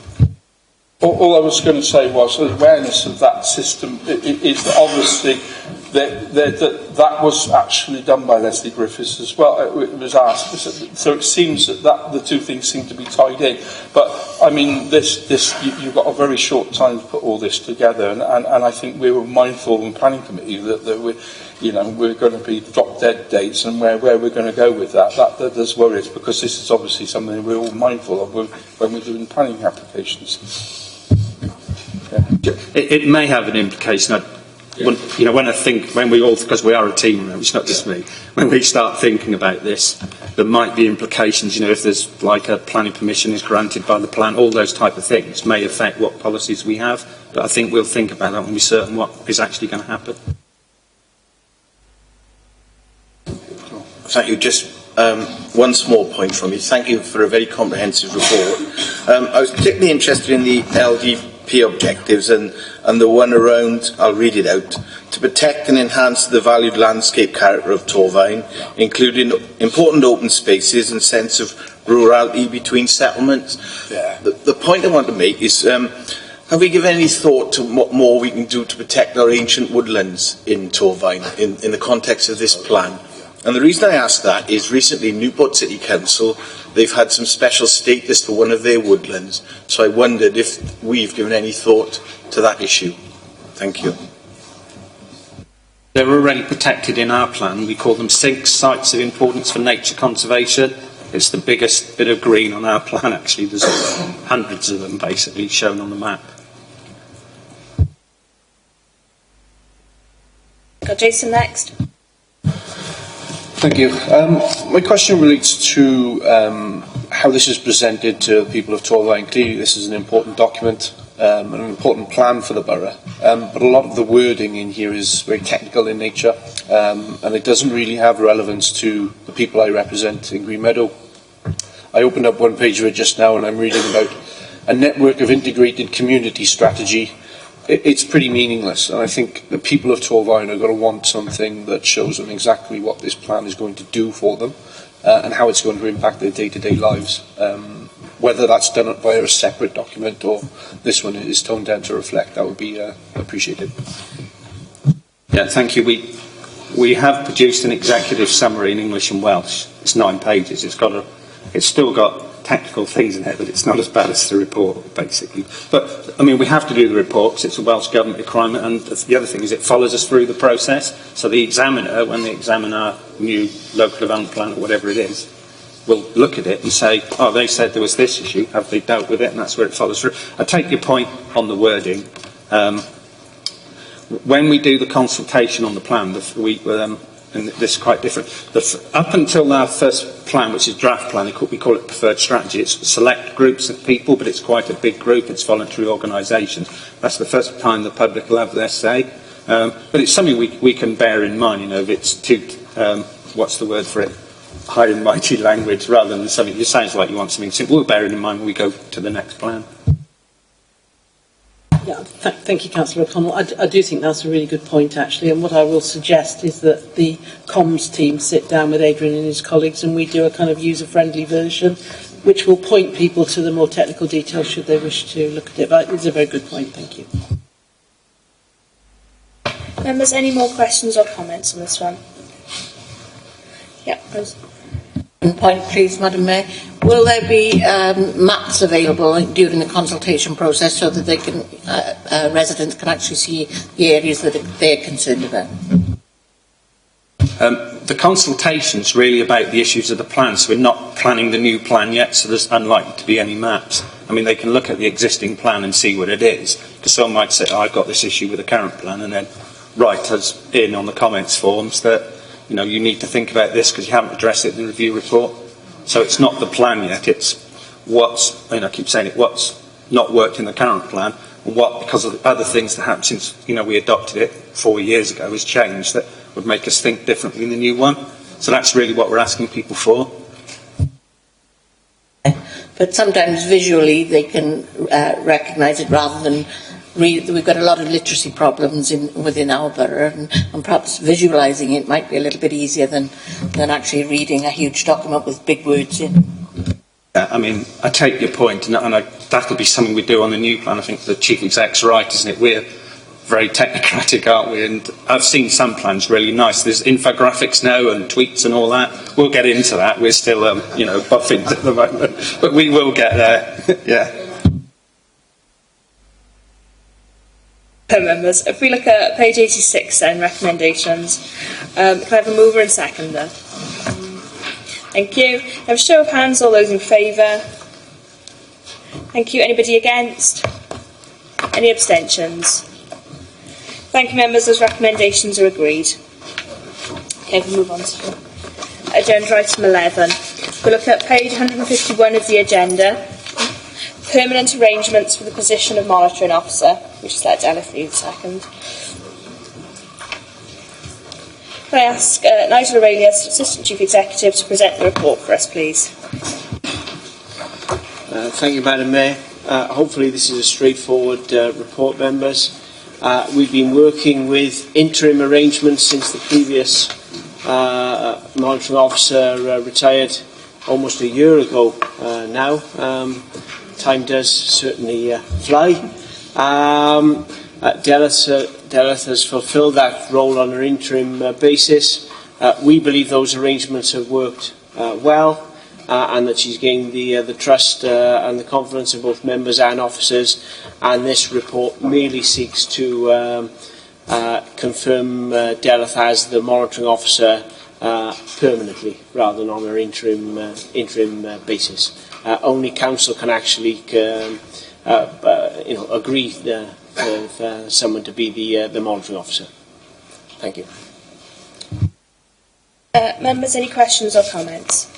All I was going to say was awareness of that system is that obviously that was actually done by Leslie Griffiths as well. It was asked, so it seems that the two things seem to be tied in. But I mean, you've got a very short time to put all this together, and I think we were mindful in planning committee that we're going to be drop dead dates and where we're going to go with that. That does worry us, because this is obviously something we're all mindful of when we're doing planning applications. Yeah. It may have an implication. When we all, because we are a team, it's not just me, when we start thinking about this, there might be implications, if there's like a planning permission is granted by the plan, all those type of things may affect what policies we have, but I think we'll think about that when we're certain what is actually going to happen. Thank you. Just one small point from me. Thank you for a very comprehensive report. I was particularly interested in the LDP objectives and the one around, I'll read it out, to protect and enhance the valued landscape character of Torfaen, including important open spaces and sense of rurality between settlements. Yeah. The point I want to make is, have we given any thought to what more we can do to protect our ancient woodlands in Torfaen in the context of this plan? And the reason I ask that is recently Newport City Council, they've had some special status for one of their woodlands. So I wondered if we've given any thought to that issue. Thank you. They're already protected in our plan. We call them 6 sites of importance for nature conservation. It's the biggest bit of green on our plan, actually. There's hundreds of them, basically, shown on the map. Got Jason next. Thank you. My question relates to how this is presented to the people of Torfaen. Clearly this is an important document, an important plan for the borough, but a lot of the wording in here is very technical in nature, and it doesn't really have relevance to the people I represent in Green Meadow. I opened up one page of it just now and I'm reading about a network of integrated community strategy. It's pretty meaningless, and I think the people of Torfaen are going to want something that shows them exactly what this plan is going to do for them and how it's going to impact their day-to-day lives. whether that's done via a separate document or this one is toned down to reflect, that would be appreciated. Yeah, thank you. We have produced an executive summary in English and Welsh. It's 9 pages. It's still got technical things in it, but it's not as bad as the report, basically. But, I mean, we have to do the report because it's a Welsh Government requirement, and the other thing is it follows us through the process. So the examiner, when they examine our new local development plan or whatever it is, will look at it and say, oh, they said there was this issue, have they dealt with it? And that's where it follows through. I take your point on the wording. When we do the consultation on the plan, and this is quite different. Up until our first plan, which is draft plan, we call it preferred strategy. It's select groups of people, but it's quite a big group. It's voluntary organisations. That's the first time the public will have their say. But it's something we can bear in mind. You know, if it's too, what's the word for it? High and mighty language, rather than something. It sounds like you want something simple. We'll bear it in mind when we go to the next plan. Yeah, thank you, Councillor O'Connell. I do think that's a really good point, actually, and what I will suggest is that the comms team sit down with Adrian and his colleagues and we do a kind of user-friendly version which will point people to the more technical details should they wish to look at it. But it's a very good point, thank you. Members, any more questions or comments on this one? Yeah, Rose. Point, please, Madam Mayor. Will there be maps available during the consultation process so that they can residents can actually see the areas that they're concerned about? The consultation's really about the issues of the plan, so we're not planning the new plan yet, so there's unlikely to be any maps. I mean, they can look at the existing plan and see what it is, because someone might say, oh, I've got this issue with the current plan, and then write us in on the comments forms that, you know, you need to think about this because you haven't addressed it in the review report. So it's not the plan yet, it's what's, I keep saying it, what's not worked in the current plan, and what, because of the other things that happened since, we adopted it 4 years ago, has changed that would make us think differently in the new one. So that's really what we're asking people for. But sometimes visually they can recognise it rather than read. We've got a lot of literacy problems within our borough, and perhaps visualising it might be a little bit easier than actually reading a huge document with big words in. I mean, I take your point, and that'll be something we do on the new plan. I think the Chief Exec's right, isn't it? We're very technocratic, aren't we? And I've seen some plans really nice. There's infographics now and tweets and all that. We'll get into that. We're still, buffing at the moment, but we will get there. Yeah. Members, if we look at page 86 then, recommendations, can I have a mover and seconder? Thank you. Have a show of hands, all those in favour. Thank you. Anybody against? Any abstentions? Thank you, members. Those recommendations are agreed. Okay, we'll move on to agenda item 11. We'll look at page 151 of the agenda. Permanent arrangements for the position of monitoring officer, which is let Elif read second. Can I ask Nigel Aurelius, Assistant Chief Executive, to present the report for us, please? Thank you, Madam Mayor. Hopefully this is a straightforward report, members. We've been working with interim arrangements since the previous monitoring officer retired almost a year ago now. Time does certainly fly. Delith has fulfilled that role on an interim basis. We believe those arrangements have worked well, and that she's gained the trust and the confidence of both members and officers. And this report merely seeks to confirm Delith as the monitoring officer permanently, rather than on an interim basis. Only council can actually agree for someone to be the monitoring officer. Thank you. Members, any questions or comments?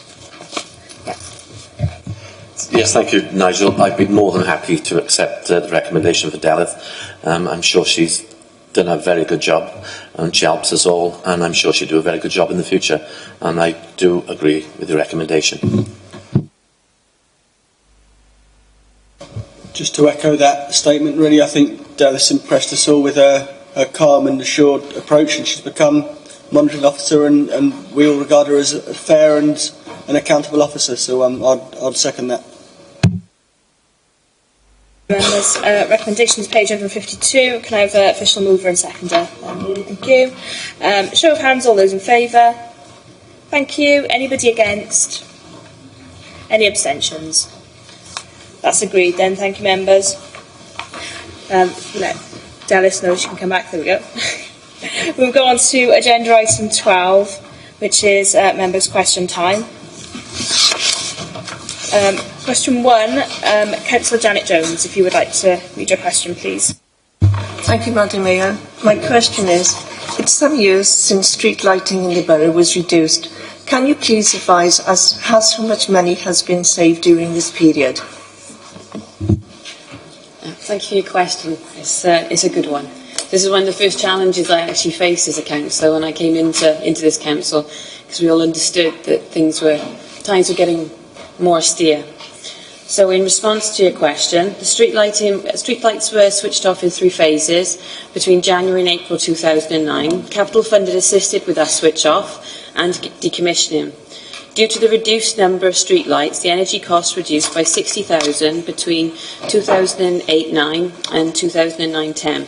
Yes, thank you, Nigel. I'd be more than happy to accept the recommendation for Delith. I'm sure she's done a very good job, and she helps us all, and I'm sure she'll do a very good job in the future. And I do agree with the recommendation. Just to echo that statement, really, I think Delith impressed us all with her calm and assured approach, and she's become monitoring officer, and we all regard her as a fair and an accountable officer. So I'd second that. Members, recommendations, page 152. Can I have an official mover and seconder? Thank you. Show of hands, all those in favour. Thank you. Anybody against? Any abstentions? That's agreed then. Thank you, members. Let Dallas know she can come back. There we go. We'll go on to agenda item 12, which is members' question time. Question 1, Councillor Janet Jones, if you would like to read your question, please. Thank you, Madam Mayor. My question is, it's some years since street lighting in the borough was reduced. Can you please advise us how much money has been saved during this period? Thank you for your question. It's a good one. This is one of the first challenges I actually faced as a councillor when I came into this council, because we all understood that times were getting more austere. So in response to your question, the street lights were switched off in 3 phases between January and April 2009. Capital Funded assisted with that switch off and decommissioning. Due to the reduced number of street lights, the energy costs reduced by 60,000 between 2008-9 and 2009-10.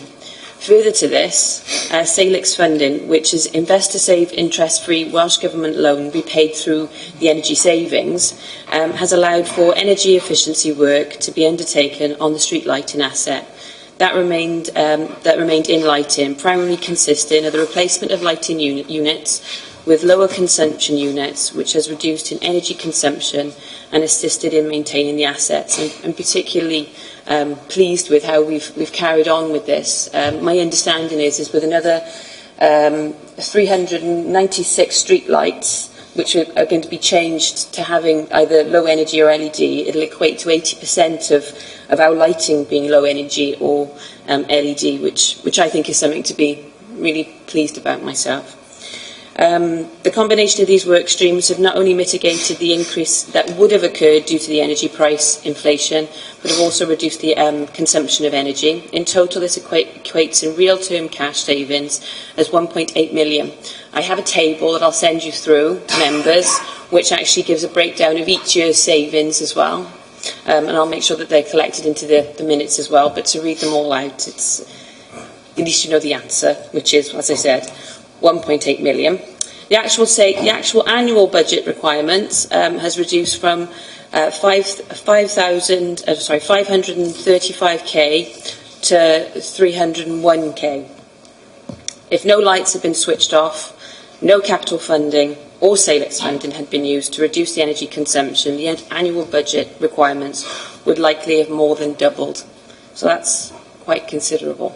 Further to this, Salix funding, which is investor-saved interest-free Welsh Government loan repaid through the energy savings, has allowed for energy efficiency work to be undertaken on the street lighting asset. That remained in lighting, primarily consisting of the replacement of lighting units with lower consumption units, which has reduced in energy consumption and assisted in maintaining the assets. I'm particularly pleased with how we've carried on with this. My understanding is with another 396 street lights, which are going to be changed to having either low energy or LED, it'll equate to 80% of our lighting being low energy or LED, which I think is something to be really pleased about myself. The combination of these work streams have not only mitigated the increase that would have occurred due to the energy price inflation, but have also reduced the consumption of energy. In total, this equates in real-term cash savings as 1.8 million. I have a table that I'll send you through, members, which actually gives a breakdown of each year's savings as well. And I'll make sure that they're collected into the minutes as well. But to read them all out, at least you know the answer, which is, as I said, 1.8 million. The actual annual budget requirement has reduced from 535k to 301k. If no lights had been switched off, no capital funding or Salix funding had been used to reduce the energy consumption, the annual budget requirements would likely have more than doubled. So that's quite considerable.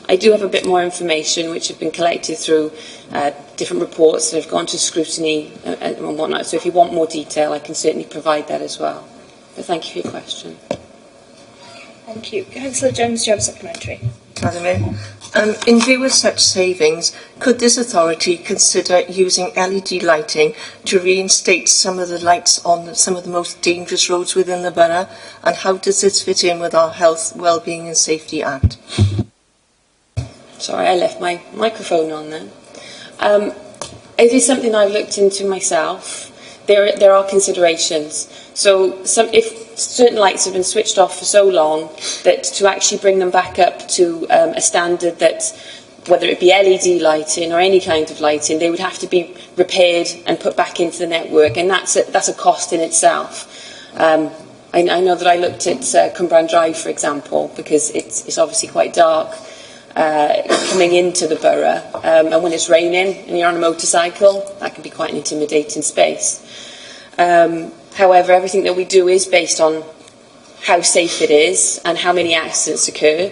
I do have a bit more information which have been collected through different reports that have gone to scrutiny and whatnot. So if you want more detail, I can certainly provide that as well. But thank you for your question. Thank you. Councillor Jones, do you have a supplementary? Madam Mayor, in view of such savings, could this authority consider using LED lighting to reinstate some of the lights on some of the most dangerous roads within the borough? And how does this fit in with our Health, Wellbeing and Safety Act? Sorry, I left my microphone on then. It is something I've looked into myself. There are considerations. So if certain lights have been switched off for so long that to actually bring them back up to a standard that, whether it be LED lighting or any kind of lighting, they would have to be repaired and put back into the network, and that's a cost in itself. I know that I looked at Cumbrae Drive, for example, because it's obviously quite dark. Coming into the borough, and when it's raining and you're on a motorcycle, that can be quite an intimidating space. However, everything that we do is based on how safe it is and how many accidents occur.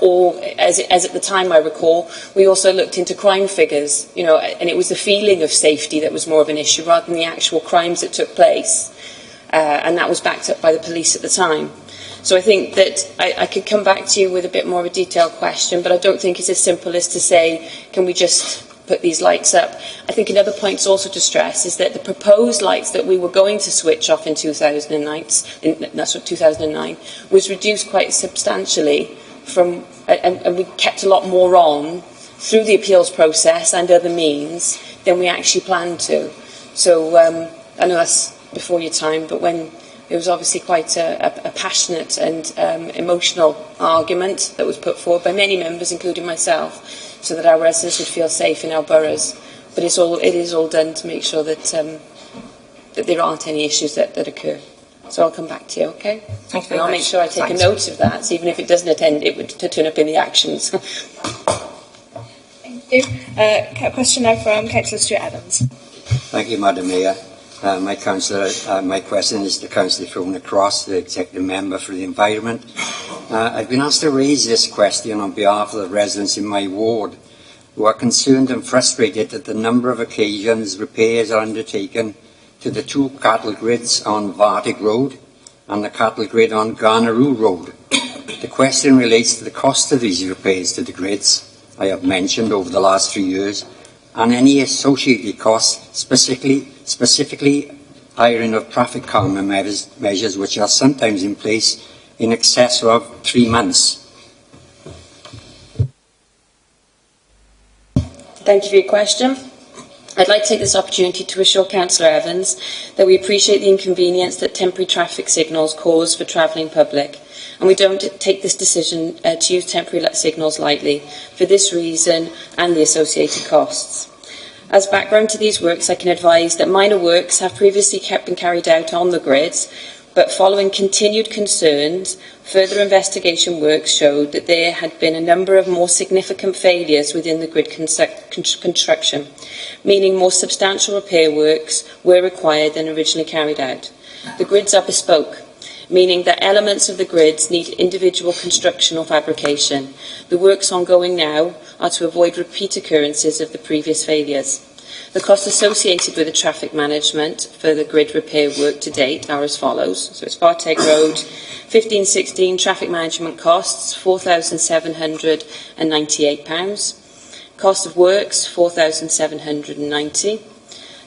Or, as at the time I recall, we also looked into crime figures, and it was the feeling of safety that was more of an issue rather than the actual crimes that took place. And that was backed up by the police at the time. So I think that I could come back to you with a bit more of a detailed question, but I don't think it's as simple as to say, can we just put these lights up? I think another point also to stress is that the proposed lights that we were going to switch off in 2009 was reduced quite substantially and we kept a lot more on through the appeals process and other means than we actually planned to. So I know that's before your time, but when it was obviously quite a passionate and emotional argument that was put forward by many members, including myself, so that our residents would feel safe in our boroughs. But it is all done to make sure that that there aren't any issues that occur. So I'll come back to you, okay? Thank you very and I'll much. make sure I take Thanks. a note of that, so even if it doesn't attend, it would to turn up in the actions. Thank you. Question now from Councillor Stuart Evans. Thank you, Madam Mayor. My question is to Councillor Fiona Cross, the Executive Member for the Environment. I've been asked to raise this question on behalf of the residents in my ward, who are concerned and frustrated at the number of occasions repairs are undertaken to the two cattle grids on Vartig Road and the cattle grid on Garnaroo Road. The question relates to the cost of these repairs to the grids I have mentioned over the last 3 years, and any associated costs, specifically hiring of traffic calming measures which are sometimes in place in excess of 3 months. Thank you for your question. I'd like to take this opportunity to assure Councillor Evans that we appreciate the inconvenience that temporary traffic signals cause for travelling public, and we don't take this decision to use temporary signals lightly for this reason and the associated costs. As background to these works, I can advise that minor works have previously been carried out on the grids, but following continued concerns, further investigation work showed that there had been a number of more significant failures within the grid construction, meaning more substantial repair works were required than originally carried out. The grids are bespoke, meaning that elements of the grids need individual construction or fabrication. The works ongoing now are to avoid repeat occurrences of the previous failures. The costs associated with the traffic management for the grid repair work to date are as follows. So it's Vartig Road, 1516 traffic management costs, £4,798. Cost of works, £4,790.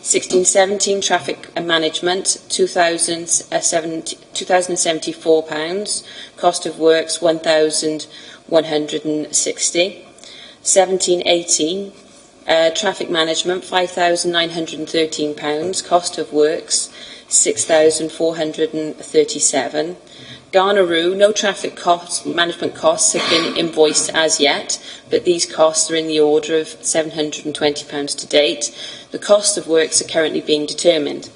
1617 traffic management, £2,074. Cost of works, £1,160. 1718 traffic management, £5,913. Cost of works, £6,437. Garnaroo, no traffic management costs have been invoiced as yet, but these costs are in the order of £720 to date. The cost of works are currently being determined.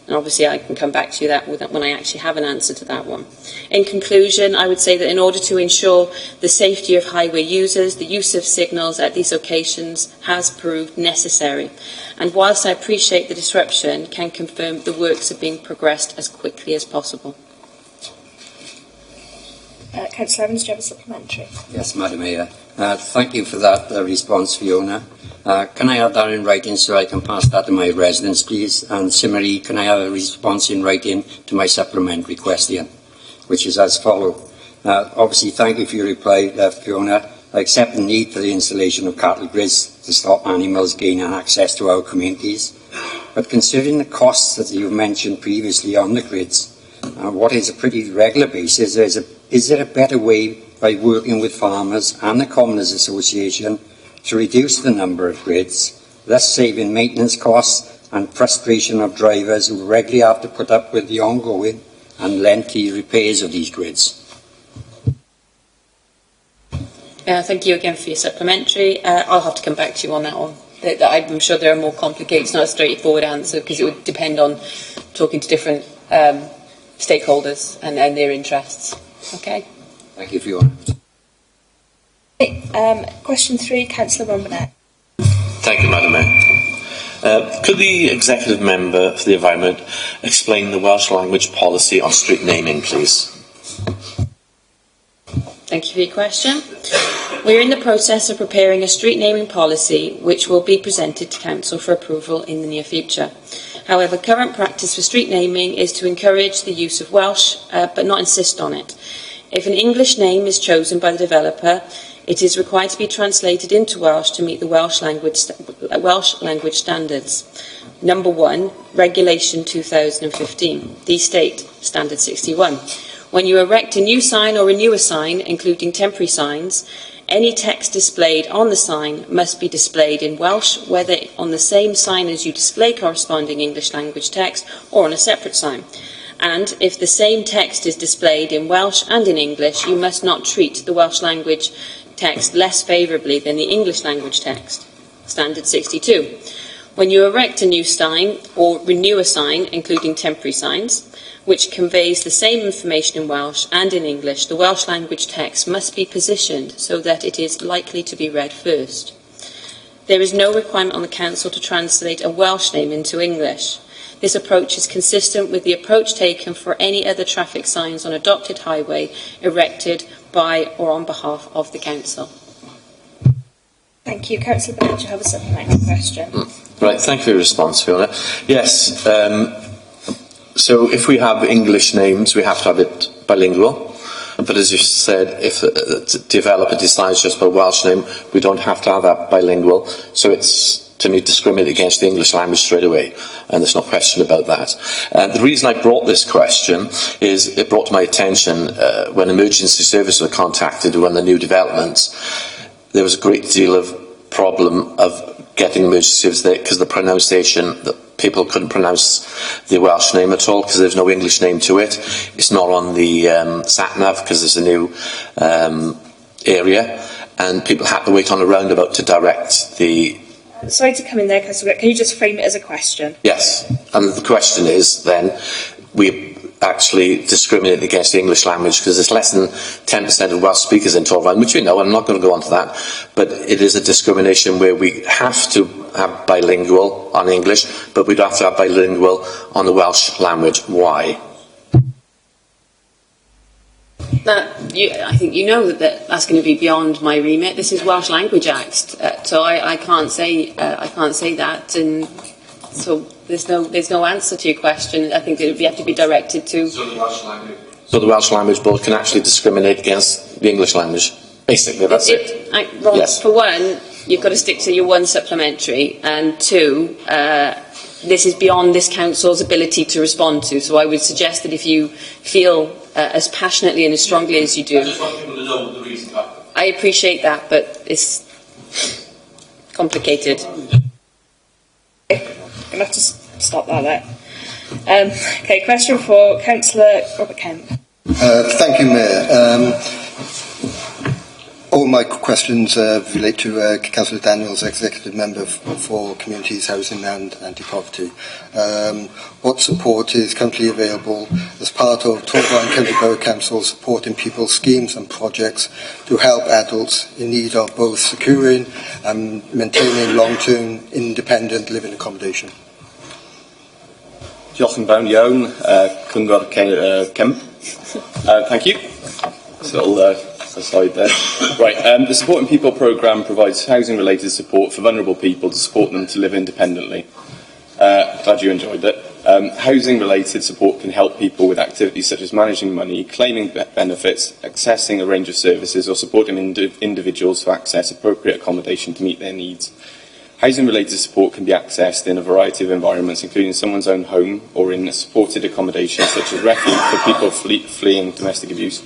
And obviously I can come back to you when I actually have an answer to that one. In conclusion, I would say that in order to ensure the safety of highway users, the use of signals at these occasions has proved necessary. And whilst I appreciate the disruption, can confirm the works are being progressed as quickly as possible. Councillor Evans, do you have a supplementary? Yes, Madam Mayor. Thank you for that response, Fiona. Can I have that in writing so I can pass that to my residents, please? And similarly, can I have a response in writing to my supplementary question, which is as follows. Obviously, thank you for your reply, Fiona. I accept the need for the installation of cattle grids to stop animals gaining access to our communities. But considering the costs that you've mentioned previously on the grids, what is a pretty regular basis, is there a better way by working with farmers and the Commoners Association to reduce the number of grids, thus saving maintenance costs and frustration of drivers who regularly have to put up with the ongoing and lengthy repairs of these grids? Thank you again for your supplementary. I'll have to come back to you on that one. I'm sure there are more complicated, it's not a straightforward answer because it would depend on talking to different stakeholders and their interests. Okay? Thank you, Fiona. Question 3, Councillor Romanet. Thank you, Madam Mayor. Could the Executive Member for the Environment explain the Welsh language policy on street naming, please? Thank you for your question. We are in the process of preparing a street naming policy which will be presented to Council for approval in the near future. However, current practice for street naming is to encourage the use of Welsh, but not insist on it. If an English name is chosen by the developer, it is required to be translated into Welsh to meet the Welsh language standards. Number 1, Regulation 2015. These state, Standard 61. When you erect a new sign or renew a sign, including temporary signs, any text displayed on the sign must be displayed in Welsh, whether on the same sign as you display corresponding English language text or on a separate sign. And if the same text is displayed in Welsh and in English, you must not treat the Welsh language text less favourably than the English language text. Standard 62. When you erect a new sign or renew a sign, including temporary signs, which conveys the same information in Welsh and in English, the Welsh language text must be positioned so that it is likely to be read first. There is no requirement on the Council to translate a Welsh name into English. This approach is consistent with the approach taken for any other traffic signs on adopted highway erected by or on behalf of the Council. Thank you. Councillor Bennett, you have a supplementary question. Right, thank you for your response, Fiona. Yes, so if we have English names, we have to have it bilingual. But as you said, if the developer decides just for a Welsh name, we don't have to have that bilingual. So it's, to me, discriminate against the English language straight away. And there's no question about that. The reason I brought this question is it brought to my attention when emergency services were contacted when the new developments, there was a great deal of problem of getting emergency service there because the pronunciation, that people couldn't pronounce the Welsh name at all because there's no English name to it. It's not on the sat-nav because there's a new area, and people had to wait on a roundabout to direct the... Sorry to come in there, Councillor. Can you just frame it as a question? Yes, and the question is then, we actually discriminate against the English language because there's less than 10% of Welsh speakers in Torfaen, which we know, I'm not going to go on to that, but it is a discrimination where we have to have bilingual on English, but we don't have to have bilingual on the Welsh language. Why? I think you know that that's going to be beyond my remit. This is Welsh Language Act, so I can't say that, and so there's no answer to your question. I think it would have to be directed to. So the Welsh Language Board can actually discriminate against the English language. Basically, that's it. Yes. For one, you've got to stick to your one supplementary, and two, this is beyond this council's ability to respond to. So I would suggest that if you feel as passionately and as strongly as you do, I just want people to know the reason. I appreciate that, but it's complicated. I'm going to have to stop that there. Okay, question for Councillor Robert Kemp. Thank you, Mayor. All my questions relate to Councillor Daniels, Executive Member for Communities, Housing and Anti-Poverty. What support is currently available as part of Torfaen County Borough Council supporting people's schemes and projects to help adults in need of both securing and maintaining long-term independent living accommodation? Diolch yn fawr iawn, Cyngor Kemp. Thank you. So, aside there. Right, the Supporting People programme provides housing-related support for vulnerable people to support them to live independently. Glad you enjoyed it. Housing-related support can help people with activities such as managing money, claiming benefits, accessing a range of services, or supporting individuals to access appropriate accommodation to meet their needs. Housing-related support can be accessed in a variety of environments, including someone's own home or in supported accommodation, such as refuge for people fleeing domestic abuse,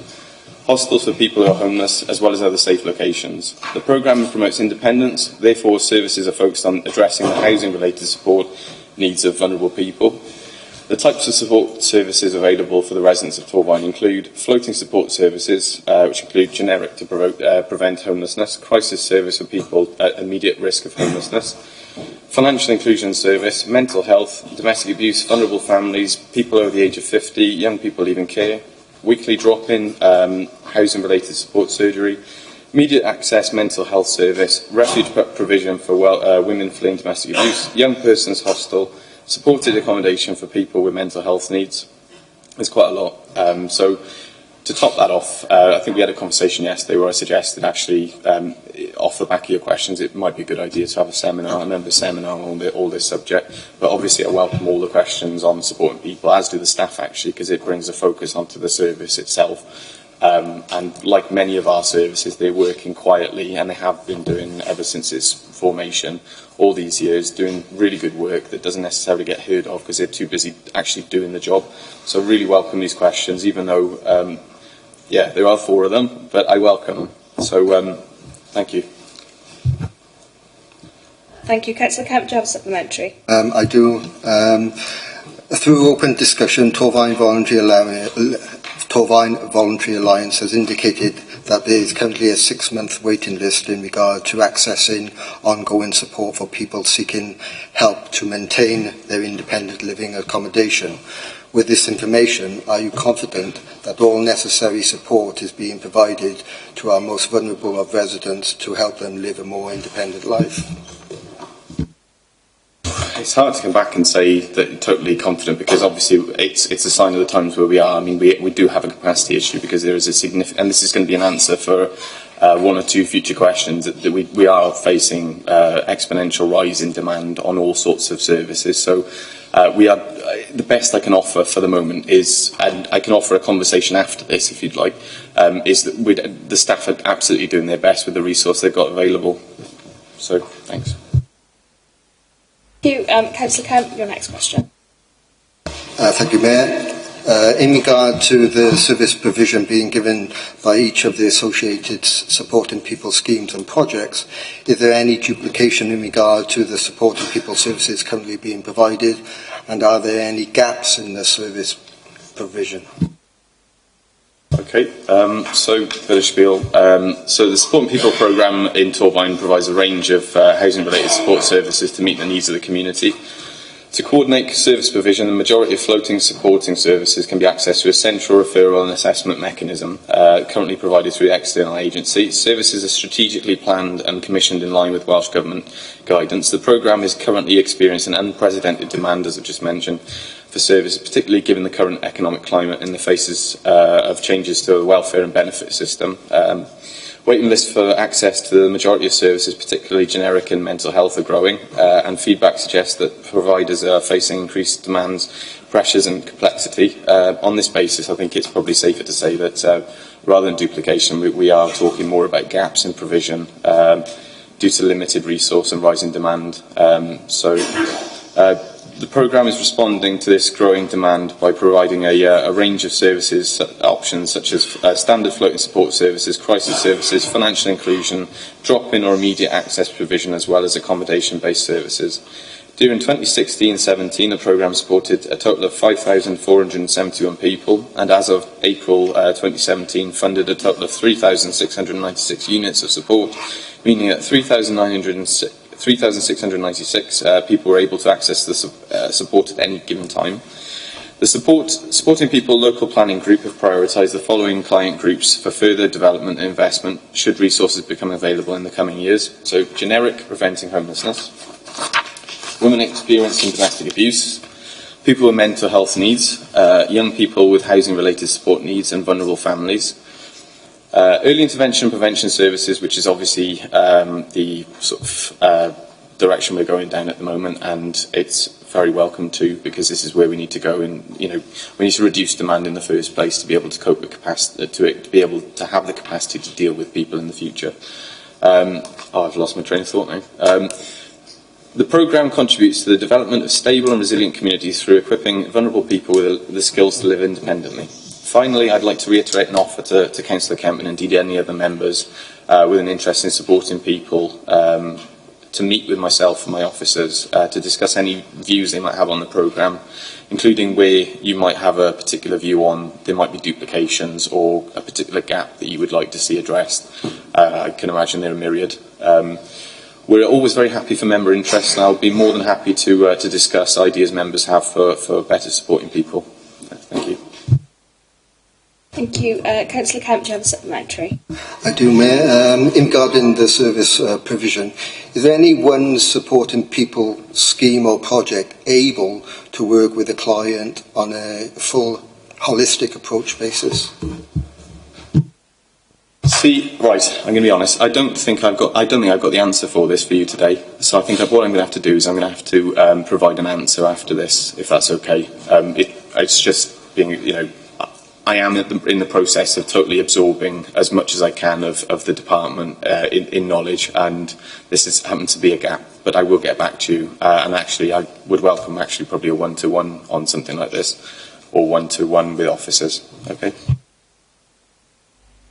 hostels for people who are homeless, as well as other safe locations. The programme promotes independence, therefore services are focused on addressing the housing-related support needs of vulnerable people. The types of support services available for the residents of Torfaen include floating support services, which include generic to prevent homelessness, crisis service for people at immediate risk of homelessness, financial inclusion service, mental health, domestic abuse, vulnerable families, people over the age of 50, young people leaving care, weekly drop-in, housing-related support surgery, immediate access mental health service, refuge provision for women fleeing domestic abuse, young persons hostel, supported accommodation for people with mental health needs. There's quite a lot. So to top that off, I think we had a conversation yesterday where I suggested actually, off the back of your questions, it might be a good idea to have a seminar, a seminar on all this subject. But obviously I welcome all the questions on supporting people, as do the staff actually, because it brings a focus onto the service itself. And like many of our services, they're working quietly, and they have been doing ever since its formation, all these years, doing really good work that doesn't necessarily get heard of because they're too busy actually doing the job. So I really welcome these questions, even though, yeah, there are 4 of them, but I welcome them. So thank you. Thank you. Councillor Kemp, do you have a supplementary? I do. Through open discussion, Torfaen Voluntary Alliance has indicated that there is currently a 6-month waiting list in regard to accessing ongoing support for people seeking help to maintain their independent living accommodation. With this information, are you confident that all necessary support is being provided to our most vulnerable of residents to help them live a more independent life? It's hard to come back and say that you're totally confident, because obviously it's a sign of the times where we are. I mean, we do have a capacity issue, because there is a significant, and this is going to be an answer for one or two future questions, that we are facing exponential rise in demand on all sorts of services. So we are, the best I can offer for the moment is, and I can offer a conversation after this if you'd like, is that the staff are absolutely doing their best with the resource they've got available. So, thanks. Thank you. Councillor Kemp, your next question. Thank you, Mayor. In regard to the service provision being given by each of the associated supporting people schemes and projects, is there any duplication in regard to the supporting people services currently being provided, and are there any gaps in the service provision? Okay, so bit of spiel. So the Supporting People programme in Torfaen provides a range of housing-related support services to meet the needs of the community. To coordinate service provision, the majority of floating supporting services can be accessed through a central referral and assessment mechanism currently provided through the external agency. Services are strategically planned and commissioned in line with Welsh Government guidance. The programme is currently experiencing unprecedented demand, as I've just mentioned, for services, particularly given the current economic climate in the faces of changes to the welfare and benefit system. Waiting lists for access to the majority of services, particularly generic and mental health, are growing, and feedback suggests that providers are facing increased demands, pressures and complexity. On this basis, I think it's probably safer to say that rather than duplication, we are talking more about gaps in provision due to limited resource and rising demand. The programme is responding to this growing demand by providing a range of services options, such as standard floating support services, crisis services, financial inclusion, drop-in or immediate access provision, as well as accommodation-based services. During 2016-17, the programme supported a total of 5,471 people, and as of April 2017, funded a total of 3,696 units of support, meaning that 3,696 people were able to access the support at any given time. The Supporting People local planning group have prioritised the following client groups for further development and investment should resources become available in the coming years. So, generic, preventing homelessness; women experiencing domestic abuse; people with mental health needs; young people with housing-related support needs; and vulnerable families. Early intervention and prevention services, which is obviously the sort of direction we're going down at the moment, and it's very welcome too, because this is where we need to go, and we need to reduce demand in the first place to be able to cope with capacity, to be able to have the capacity to deal with people in the future. I've lost my train of thought now. The programme contributes to the development of stable and resilient communities through equipping vulnerable people with the skills to live independently. Finally, I'd like to reiterate an offer to Councillor Kemp and indeed any other members with an interest in supporting people to meet with myself and my officers to discuss any views they might have on the programme, including where you might have a particular view on there might be duplications or a particular gap that you would like to see addressed. I can imagine there are myriad. We're always very happy for member interest, and I'll be more than happy to discuss ideas members have for better supporting people. Thank you. Thank you. Councillor Kemp, do you have a supplementary? I do, Mayor. In regarding the service provision, is there any one supporting people scheme or project able to work with a client on a full holistic approach basis? See, right, I'm going to be honest. I don't think I've got the answer for this for you today. So I think what I'm going to have to do is I'm going to have to provide an answer after this, if that's okay. It's just being, I am in the process of totally absorbing as much as I can of the department in knowledge, and this has happened to be a gap. But I will get back to you, and actually I would welcome probably a one-to-one on something like this, or one-to-one with officers. Okay.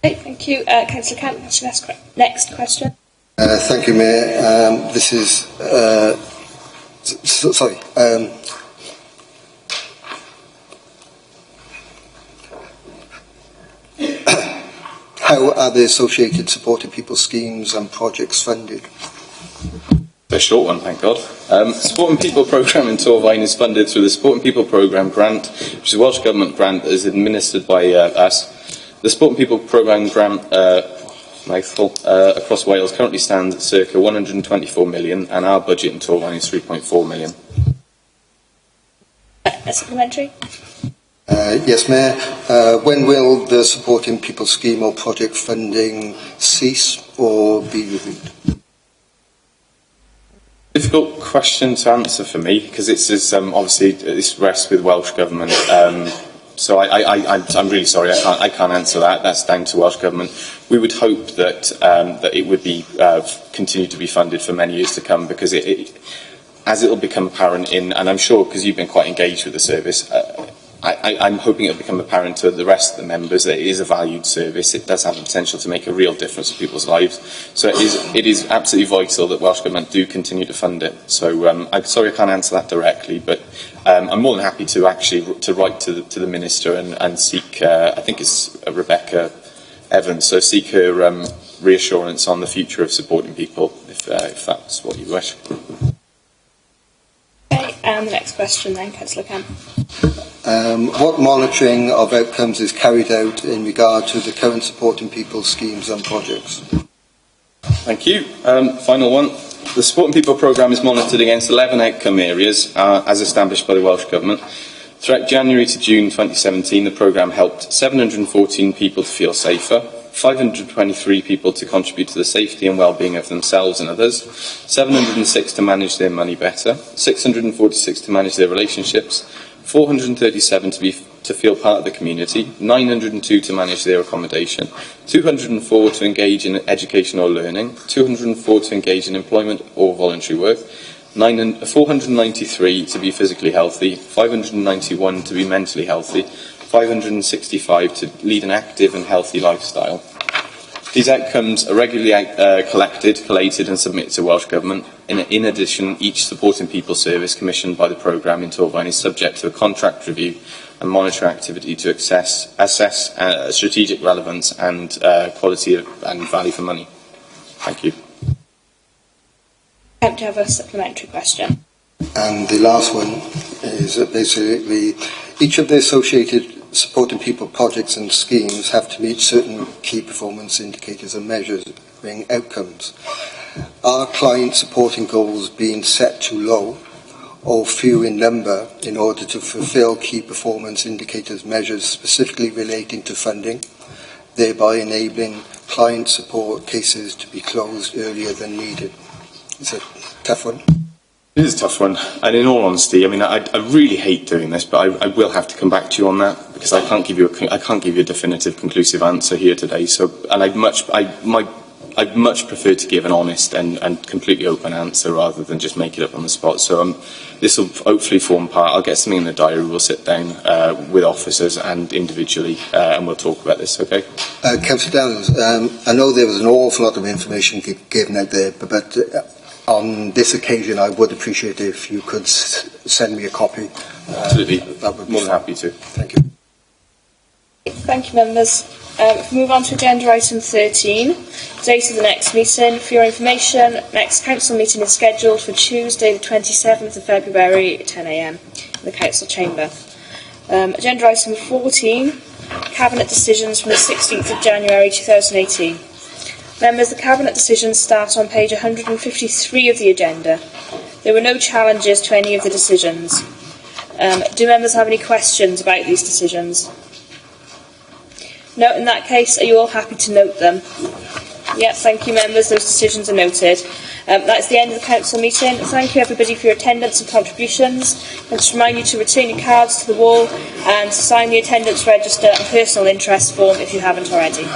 Okay, thank you. Councillor Kemp, that's your next question. Thank you, Mayor. This is... How are the associated supporting people schemes and projects funded? A short one, thank God. Supporting People programme in Torfaen is funded through the Supporting People programme grant, which is a Welsh Government grant that is administered by us. The Supporting People programme grant across Wales currently stands at circa 124 million, and our budget in Torfaen is 3.4 million. A supplementary? Yes, Mayor. When will the Supporting People scheme or project funding cease or be reviewed? Difficult question to answer for me, because it's obviously this rests with Welsh Government. So I'm really sorry, I can't answer that. That's down to Welsh Government. We would hope that that it would be continue to be funded for many years to come, because as it will become apparent and I'm sure because you've been quite engaged with the service, I'm hoping it will become apparent to the rest of the members that it is a valued service. It does have the potential to make a real difference in people's lives. So it is absolutely vital that Welsh Government do continue to fund it. So I'm sorry I can't answer that directly, but I'm more than happy to actually write to the Minister and seek, I think it's Rebecca Evans, so seek her reassurance on the future of supporting people, if that's what you wish. Okay, and the next question then, Councillor Kemp. What monitoring of outcomes is carried out in regard to the current Supporting People schemes and projects? Thank you. Final one. The Supporting People programme is monitored against 11 outcome areas as established by the Welsh Government. Throughout January to June 2017, the programme helped 714 people to feel safer, 523 people to contribute to the safety and well-being of themselves and others, 706 to manage their money better, 646 to manage their relationships, 437 to feel part of the community, 902 to manage their accommodation, 204 to engage in education or learning, 204 to engage in employment or voluntary work, 493 to be physically healthy, 591 to be mentally healthy, 565 to lead an active and healthy lifestyle. These outcomes are regularly collected, collated and submitted to Welsh Government. In addition, each Supporting People service commissioned by the programme in Torfaen is subject to a contract review and monitor activity to assess strategic relevance and quality and value for money. Thank you. I have a supplementary question. And the last one is that basically each of the associated Supporting People projects and schemes have to meet certain key performance indicators and measuring outcomes. Are client supporting goals being set too low or few in number in order to fulfil key performance indicators measures specifically relating to funding, thereby enabling client support cases to be closed earlier than needed? It's a tough one. It is a tough one, and in all honesty, I mean, I really hate doing this, but I will have to come back to you on that because I can't give you a definitive, conclusive answer here today. So, and I'd much prefer to give an honest and completely open answer rather than just make it up on the spot. So, this will hopefully form part. I'll get something in the diary. We'll sit down with officers and individually, and we'll talk about this. Okay. Councillor Downs, I know there was an awful lot of information given out there, but on this occasion, I would appreciate it if you could send me a copy. Absolutely. That would be more than happy to. Thank you. Thank you, members. If we move on to agenda item 13, date of the next meeting. For your information, next council meeting is scheduled for Tuesday the 27th of February at 10 a.m. in the council chamber. Agenda item 14, cabinet decisions from the 16th of January 2018. Members, the Cabinet decisions start on page 153 of the agenda. There were no challenges to any of the decisions. Do members have any questions about these decisions? No, in that case, are you all happy to note them? Yes, thank you, members. Those decisions are noted. That's the end of the council meeting. Thank you, everybody, for your attendance and contributions. And just remind you to return your cards to the wall and to sign the attendance register and personal interest form if you haven't already.